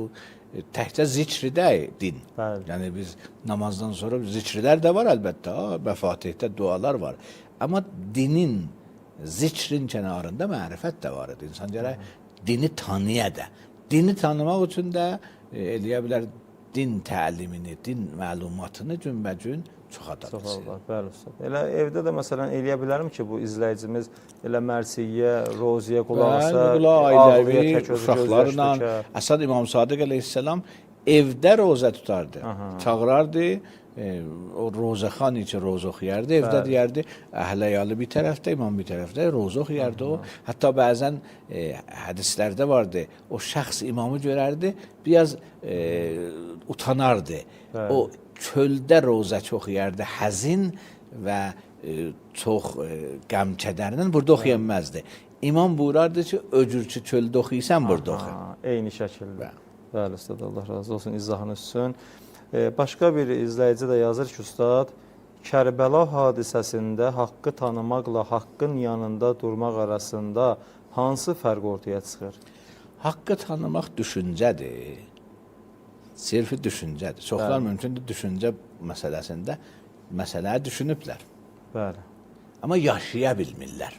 təkcə zikri deyil din. Bəli. Yəni biz namazdan sonra zikrlər də var əlbəttə, Məfatihdə dualar var. Amma dinin, zikrin kənarında mərifət də var idi. İnsan gərək dini tanıya da. Dini tanımaq üçün də eləyə bilər din təlimini, din məlumatını günbəcün çoxadılsın. Bəli, ustad. Elə evdə də məsələn eləyə bilərəm ki, bu izləyicimiz elə Mərsiyyə, Roziyə qulaq assa, ailəvi uşaqlarla Əsad İmam Sadiq əleyhissalam evdə rozə tutardı. Çağırardı, o rozəxan için rozə oxuyardı. Evdə deyərdi, əhləyalı bir tərəfdə, imam bir tərəfdə rozə oxuyardı o. Hətta bəzən hədislərdə vardı, o şəxs imamı görərdi, biraz utanardı. O çöldə rozə oxuyardı, həzin və çox qəm-kədərlə burada oxuyanməzdi. İmam buyurardı ki, öcürçü çöldə oxuysan burada oxu. Eyni şəkildə. Bəli, ustad, Allah razı olsun, izahınız üçün. Başqa bir izləyici də yazır ki, ustad, Kərbəla hadisəsində haqqı tanımaqla haqqın yanında durmaq arasında hansı fərq ortaya çıxır? Haqqı tanımaq düşüncədir. Sirfi düşüncədir. Çoxlar mümkündür düşüncə məsələsində məsələyə düşünüblər. Bəli. Amma yaşaya bilmirlər.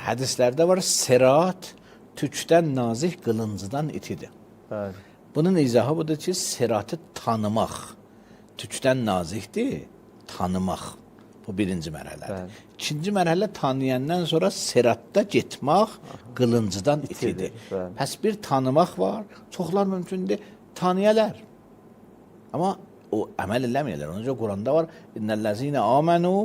Hədislərdə var, sirat tükdən nazik, qılıncdan itidir. Bəli. Bunun izahı budur ki, siratı tanımaq tükdən nazikdir, tanımaq. Bu birinci mərhələdir. İkinci mərhələ tanıyandan sonra siratda getmək qılıncdan itidir. Pəs bir tanımaq var, çoxlar mümkündür, tanıyalar. Amma o əməl eləməyələr. Onca Quranda var, İnnəl-ləzinə amenü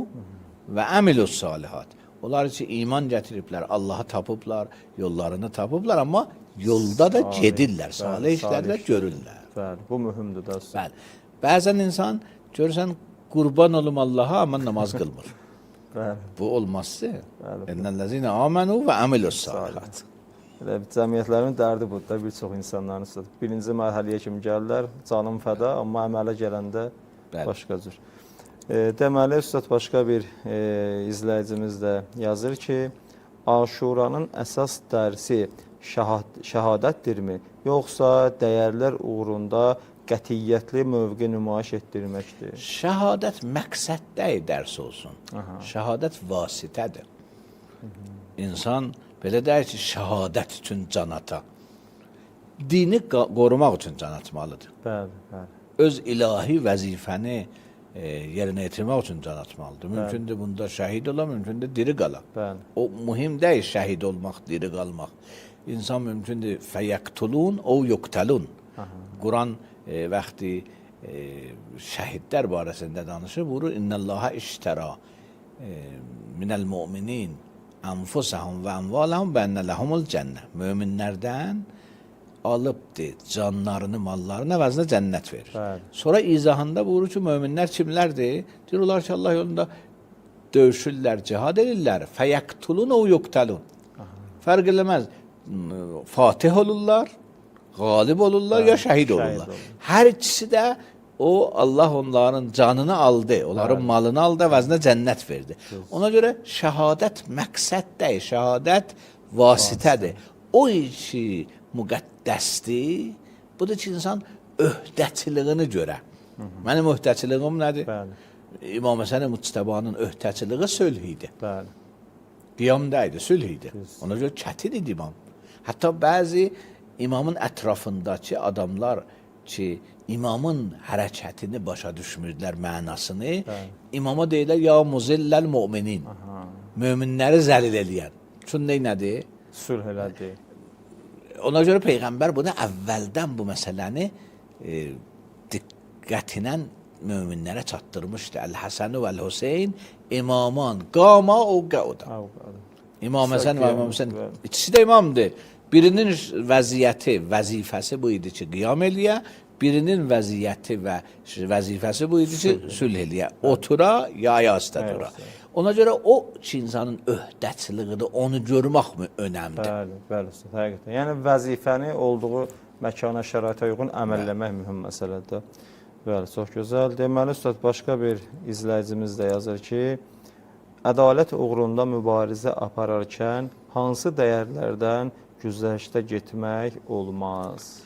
və əmilus salihat. Onlar ki, iman gətiriblər, Allahı tapıblar, yollarını tapıblar, amma yolda da gedirlər, salih işlərlə görürlər. Bəli, bu mühümdür da. Bəli. Bəzən insan görürsən, qurban olum Allaha, amma namaz qılmır. Bəli. Bu olmazsa, İnnəl-ləzinə amenü və əmilus salihat. Elə cəmiyyətlərin dərdi budur da, bir çox insanların üstədir. Birinci mərhələyə kimi gəlirlər, canım fəda, amma əmələ gələndə başqa cür. Deməli, üstad, başqa bir izləyicimiz də yazır ki, Aşuranın əsas dərsi şəhadətdirmi, yoxsa dəyərlər uğrunda qətiyyətli mövqe nümayiş etdirməkdir? Şəhadət məqsəd deyil, dərs olsun. Şəhadət vasitədir. İnsan belə deyir ki, şəhadət üçün can ata. Dini qorumaq üçün can atmalıdır. Bəli, bəli. Öz ilahi vəzifəni yerinə yetirmək üçün can atmalıdır. Mümkündür bunda şəhid ola, mümkündür diri qala. O mühim deyil şəhid olmaq, diri qalmaq. İnsan mümkündür fəyəqtulun, o yuqtalun. Quran vaxtı şəhidlər barəsində danışır, buyurur, İnnəllaha iştəra minəl müminin anfusahum və əmvalahum və ennə ləhumul cənnə. Möminlərdən alıbdır canlarını, mallarını əvəzinə cənnət verir. Sonra izahında buyurur ki, möminlər kimlərdir? Deyirlər ki, Allah yolunda döyüşürlər, cihad edirlər. Fəyəqtulun o yuqtalun. Fərq eləməz. Fatih olurlar, qalib olurlar, ya şəhid olurlar. Hər ikisi də o Allah onların canını aldı, onların malını aldı, əvəzinə cənnət verdi. Ona görə şəhadət məqsəd deyil, şəhadət vasitədir. O işi müqəddəsdir. Budur ki, insan öhdəçiliyini görə. Mənim öhdəçiliyim nədir? İmam Həsən Muctəbanın öhdəçiliyi sülh idi. Qiyam deyildi, sülh idi. Ona görə çətin idi imam. Hətta bəzi imamın ətrafındakı adamlar ki, imamın hərəkətini başa düşmürdülər, mənasını, imama deyirlər, ya muzilləl müminin, möminləri zəlil eləyən. Çünki nədir? Sülh elədi. Ona görə Peyğəmbər bunu əvvəldən bu məsələni diqqətinə möminlərə çatdırmışdı. Əl-Həsən və Əl-Hüseyn imaman, qama o qəuda. İmam Həsən və İmam Hüseyn ikisi də imamdır. Birinin vəziyyəti, vəzifəsi bu idi ki, qiyam eləyə, Birinin vəziyyəti və vəzifəsi bu idi ki, sülh eləyə. Otura, ya dura. Ona görə o ki, insanın öhdəçiliğidir, onu görmək önəmlidir. Bəli, bəli, usta, həqiqətən. Yəni vəzifəni olduğu məkana, şəraitə uyğun əməlləmək mühüm məsələdir. Bəli, çox gözəl. Deməli, ustad, başqa bir izləyicimiz də yazır ki, ədalət uğrunda mübarizə apararkən hansı dəyərlərdən güzəştə getmək olmaz?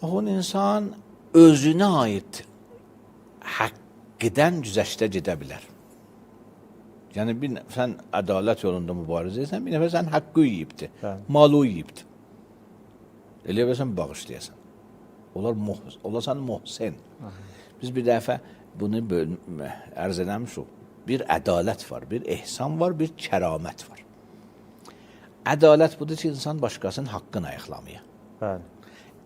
Onun insan özünə aid haqqıdan güzəştə gedə bilər. Yəni, sən ədalət yolunda mübarizə edirsən, bir nəfər sən haqqı yiyibdir, malı yiyibdir. Elə bilsən, bağışlayasan. Olasan muhsin. Biz bir dəfə bunu ərz edəmişik. Bir ədalət var, bir ehsan var, bir kəramət var. Ədalət budur ki, insan başqasının haqqını ayıqlamaya. Bəli.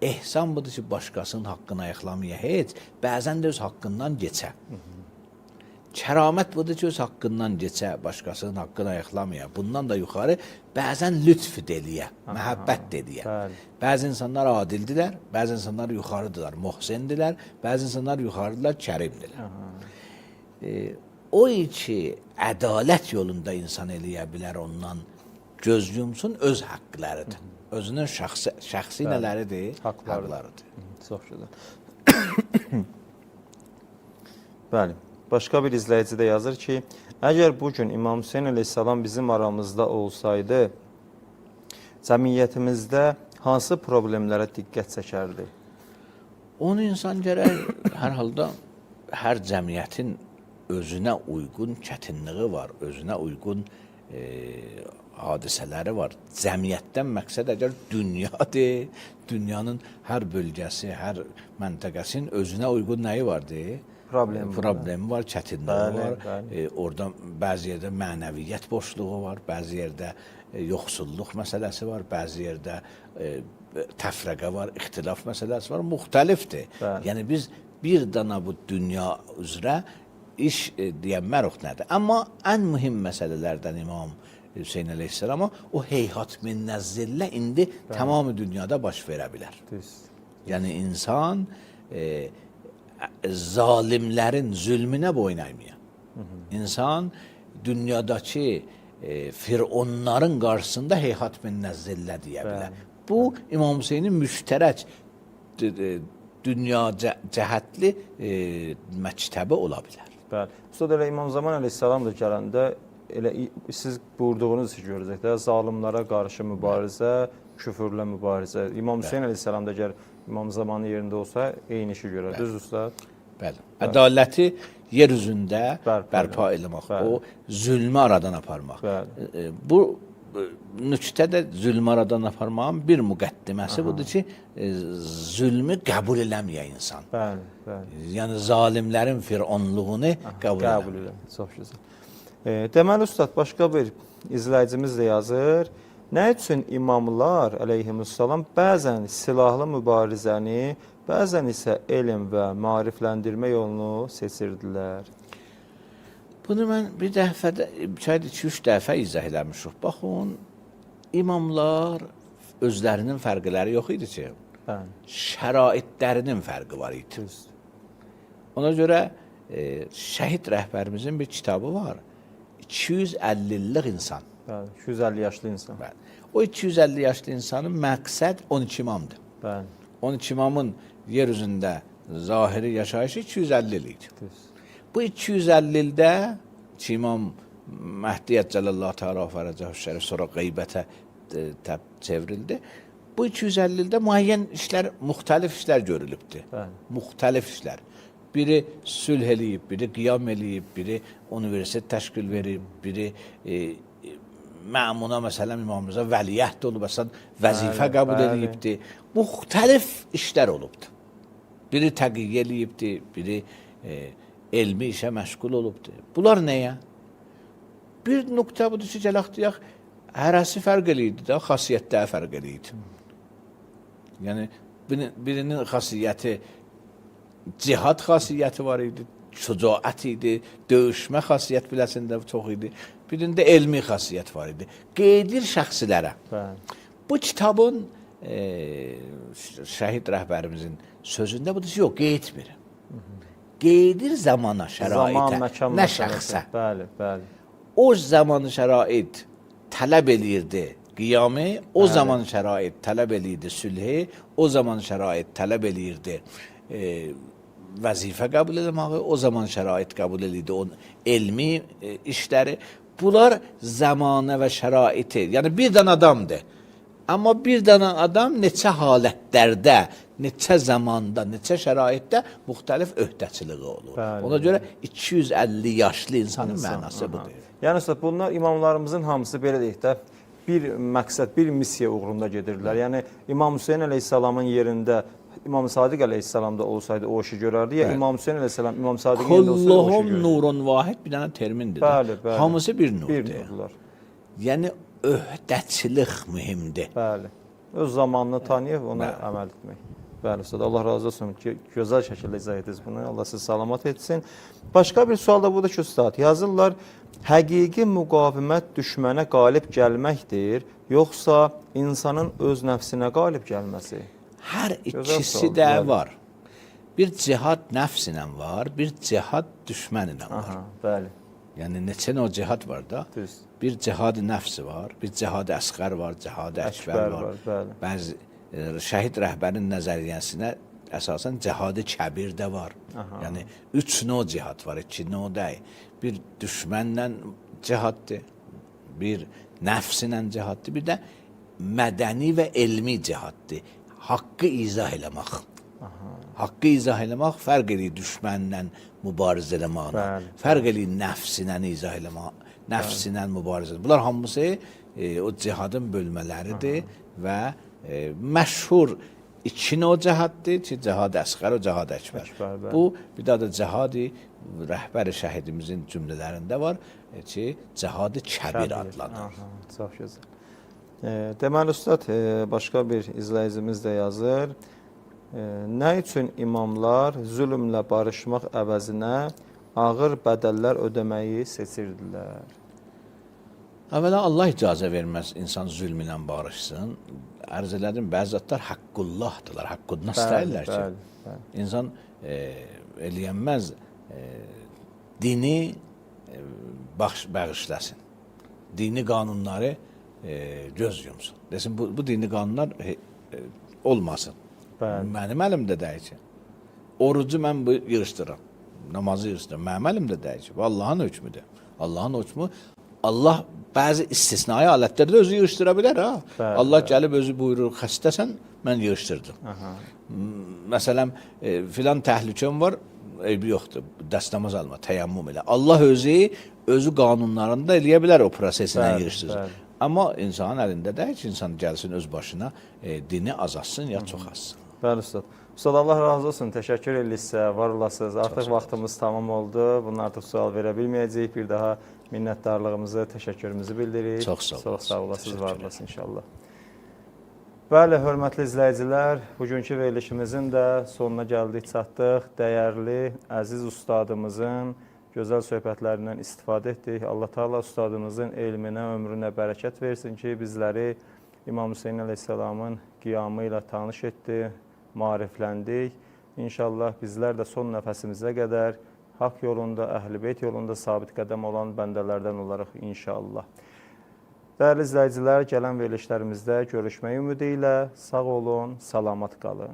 Ehsan budur ki, başqasının haqqını ayıqlamaya heç, bəzən də öz haqqından geçə. Kəramət budur ki, öz haqqından geçə, başqasının haqqını ayıqlamaya. Bundan da yuxarı bəzən lütf deliyə, məhəbbət deliyə. Bəzi insanlar adildilər, bəzi insanlar yuxarıdırlar, muhsindirlər, bəzi insanlar yuxarıdırlar, kərimdirlər. O ki, ədalət yolunda insan eləyə bilər, ondan göz yumsun, öz haqqlarıdır. Özünün şəxsi nələridir? Haqlarıdır. Çox gözəl. Bəli. Başqa bir izləyici də yazır ki, əgər bugün İmam Hüseyin əleyhissalam bizim aramızda olsaydı, cəmiyyətimizdə hansı problemlərə diqqət çəkərdi? Onu insan gərək hər halda hər cəmiyyətin özünə uyğun çətinliyi var, özünə uyğun hadisələri var. Cəmiyyətdən məqsəd əgər dünyadır, dünyanın hər bölgəsi, hər məntəqəsinin özünə uyğun nəyi vardır? Problemi var, çətinliyi var. Orada bəzi yerdə mənəviyyət boşluğu var, bəzi yerdə yoxsulluq məsələsi var, bəzi yerdə təfrəqə var, ixtilaf məsələsi var, müxtəlifdir. Yəni biz bir dana bu dünya üzrə iş deyənmərək nədir? Amma ən mühüm məsələlərdən İmam Hüseyin əleyhissalama o heyhat min nəzzillə indi tamamı dünyada baş verə bilər. Yəni insan zalimlərin zülmünə boynaymaya. İnsan dünyadakı fironların qarşısında heyhat min nəzzillə deyə bilər. Bu İmam Hüseynin müştərək dünya cəhətli məktəbi ola bilər. Bəli. Usta elə İmam Zaman əleyhissalam da gələndə elə siz buyurduğunuz işi görəcək də zalimlara qarşı mübarizə, küfürlə mübarizə. İmam Hüseyin əleyhissalam da əgər İmam Zamanın yerində olsa eyni işi görər. Düz usta? Bəli. Ədaləti yer üzündə bərpa eləmək, o zülmü aradan aparmaq. Bu nüktədə zülmü aradan aparmağın bir müqəddiməsi budur ki, zülmü qəbul eləməyə insan. Yəni zalimlərin fironluğunu qəbul eləməyə. Çox gözəl. Deməli, ustad, başqa bir izləyicimiz də yazır. Nə üçün imamlar əleyhissalam bəzən silahlı mübarizəni, bəzən isə elm və maarifləndirmə yolunu seçirdilər? Bunu mən bir dəfədə, 2-3 dəfə izah eləmişik. Baxın, imamlar özlərinin fərqləri yox idi ki, şəraitlərinin fərqi var idi. Ona görə şəhid rəhbərimizin bir kitabı var. 250'lik insan. 250 yaşlı insan. O 250 yaşlı insanın məqsəd 12 imamdır. 12 imamın yer üzündə zahiri yaşayışı 250 ildir. Bu 250 ildə ki, İmam Məhdiyyət Cəlallah Teala Fərəcəh Şərif sonra qeybətə çevrildi. Bu 250 ildə müəyyən işlər, müxtəlif işlər görülübdür. Müxtəlif işlər. Biri sülh eləyib, biri qiyam eləyib, biri universitet təşkil verib, biri məmuna, məsələn, imamımıza vəliyyət olub, vəzifə qəbul eləyibdir. Müxtəlif işlər olubdur. Biri təqiyyə eləyibdir, biri elmi işə məşğul olubdur. Bunlar nəyə? Bir nöqtə budur ki, gələk deyək, hərəsi fərq eləyirdi də, xasiyyətdə fərq eləyirdi. Yəni, birinin xasiyyəti cihad xasiyyəti var idi, şücaət idi, döyüşmə xasiyyət biləsində çox idi. Birində elmi xasiyyət var idi. Qeydir şəxsilərə. Bu kitabın şəhid rəhbərimizin sözündə budur ki, yox, qeydmir. Qeydir zamana, şəraitə, Zaman, məkan nə məsələsi. şəxsə. Bəli, bəli. O zaman şərait tələb eləyirdi qiyamı, o zaman şərait tələb eləyirdi sülhü, o zaman şərait tələb eləyirdi vəzifə qəbul etməyi, o zaman şərait qəbul eləyirdi o elmi işləri. Bunlar zamanə və şəraiti, yəni bir dənə adamdır. Amma bir dənə adam neçə halətlərdə, neçə zamanda, neçə şəraitdə müxtəlif öhdəçiliği olur. Bəli. Ona görə 250 yaşlı insanın mənası Aha. budur. Yəni usta, bunlar imamlarımızın hamısı belə deyək də bir məqsəd, bir missiya uğrunda gedirlər. Yəni İmam Hüseyn əleyhissalamın yerində İmam Sadiq əleyhissalam da olsaydı o işi görərdi. Ya İmam Hüseyn əleyhissalam İmam Sadiqin yerində olsaydı o işi Kulluhum görərdi. nurun vahid bir dənə termindir. Bəli, bəli. Hamısı bir nurdur. Bir nurdular. Yəni öhdəçilik mühimdir. Bəli. Öz zamanını tanıyıb ona əməl etmək. Bəli, ustad, Allah razı olsun ki, gözəl şəkildə izah ediniz bunu. Allah sizi salamat etsin. Başqa bir sual da budur ki, ustad, yazırlar, həqiqi müqavimət düşmənə qalib gəlməkdir, yoxsa insanın öz nəfsinə qalib gəlməsi? Hər Gözəl ikisi sual, də bəli. var. Bir cihad nəfslə var, bir cihad düşmənlə var. Aha, bəli, Yəni neçə növ cihad var da? düz. Bir cihad-ı nəfsi var, bir cihad-ı əsğər var, cihad-ı əkbər var. Bəli. Bəzi şəhid rəhbərin nəzəriyyəsinə əsasən cihad-ı kəbir də var. Yəni 3 növ cihad var, 2 növ deyil. Bir düşmənlə cihaddır, bir nəfslə cihaddır, bir də mədəni və elmi cihaddır. Haqqı izah eləmək. Haqqı izah eləmək fərq edir düşmənlə mübarizə eləməklə. Bəli. Fərq edir nəfsinlə izah eləmək, nəfsinlə mübarizə. Bunlar hamısı o cihadın bölmələridir və məşhur 2 növ cihaddır ki, cihad əsğər və cihad əkbər. bəli. Bu bir daha da cihad-ı rəhbər-i şəhidimizin cümlələrində var ki, cihad-ı kəbir adlanır. Aha, çox gözəl. Deməli, ustad, başqa bir izləyicimiz də yazır. Nə üçün imamlar zülmlə barışmaq əvəzinə ağır bədəllər ödəməyi seçirdilər? Əvvəla Allah icazə verməz insan zülm ilə barışsın. Ərz elədim, bəzi zatlar haqqullahdılar, haqqudnas deyirlər ki. bəli. İnsan eləyənməz dini bağışlasın. Dini qanunları göz yumsun. Desin, bu dini qanunlar olmasın. Bəli. Mənim əlimdə deyil ki. Orucu mən yığışdırıram. Namazı yığışdırıram. Mənim əlimdə deyil ki. Bu Allahın hökmüdür. Allahın hökmü. Allah bəzi istisnai halətlərdə özü yığışdıra bilər. Ha? Bəli, Allah gəlib özü buyurur, xəstəsən, mən yığışdırdım. Məsələn, filan təhlükəm var, eybi yoxdur, dəstəmaz alma, təyammüm elə. Allah özü qanunlarında eləyə bilər o prosesindən yığışdırır. bəli. Amma insanın əlində deyil ki, insan gəlsin öz başına dini azalsın ya çox azsın. Bəli, ustad. Ustad, Allah razı olsun. Təşəkkür edirik sizə, var olasınız. Artıq vaxtımız tamam oldu. Bunun artıq sual verə bilməyəcəyik. Bir daha minnətdarlığımızı, təşəkkürümüzü bildiririk. Çox sağ olasınız. Çox sağ olasınız, Təşəkkür var ederim. olasın inşallah. Bəli, hörmətli izləyicilər, bugünkü verilişimizin də sonuna gəldik, çatdıq. Dəyərli, əziz ustadımızın gözəl söhbətlərindən istifadə etdik. Allah Teala ustadımızın elminə, ömrünə bərəkət versin ki, bizləri İmam Hüseyn əleyhissalamın qiyamı ilə tanış etdi, marifləndik. İnşallah bizlər də son nəfəsimizə qədər haqq yolunda, Əhl-i Beyt yolunda sabit qədəm olan bəndələrdən olaraq inşallah. Dəyərli izləyicilər, gələn verilişlərimizdə görüşmək ümidi ilə sağ olun, salamat qalın.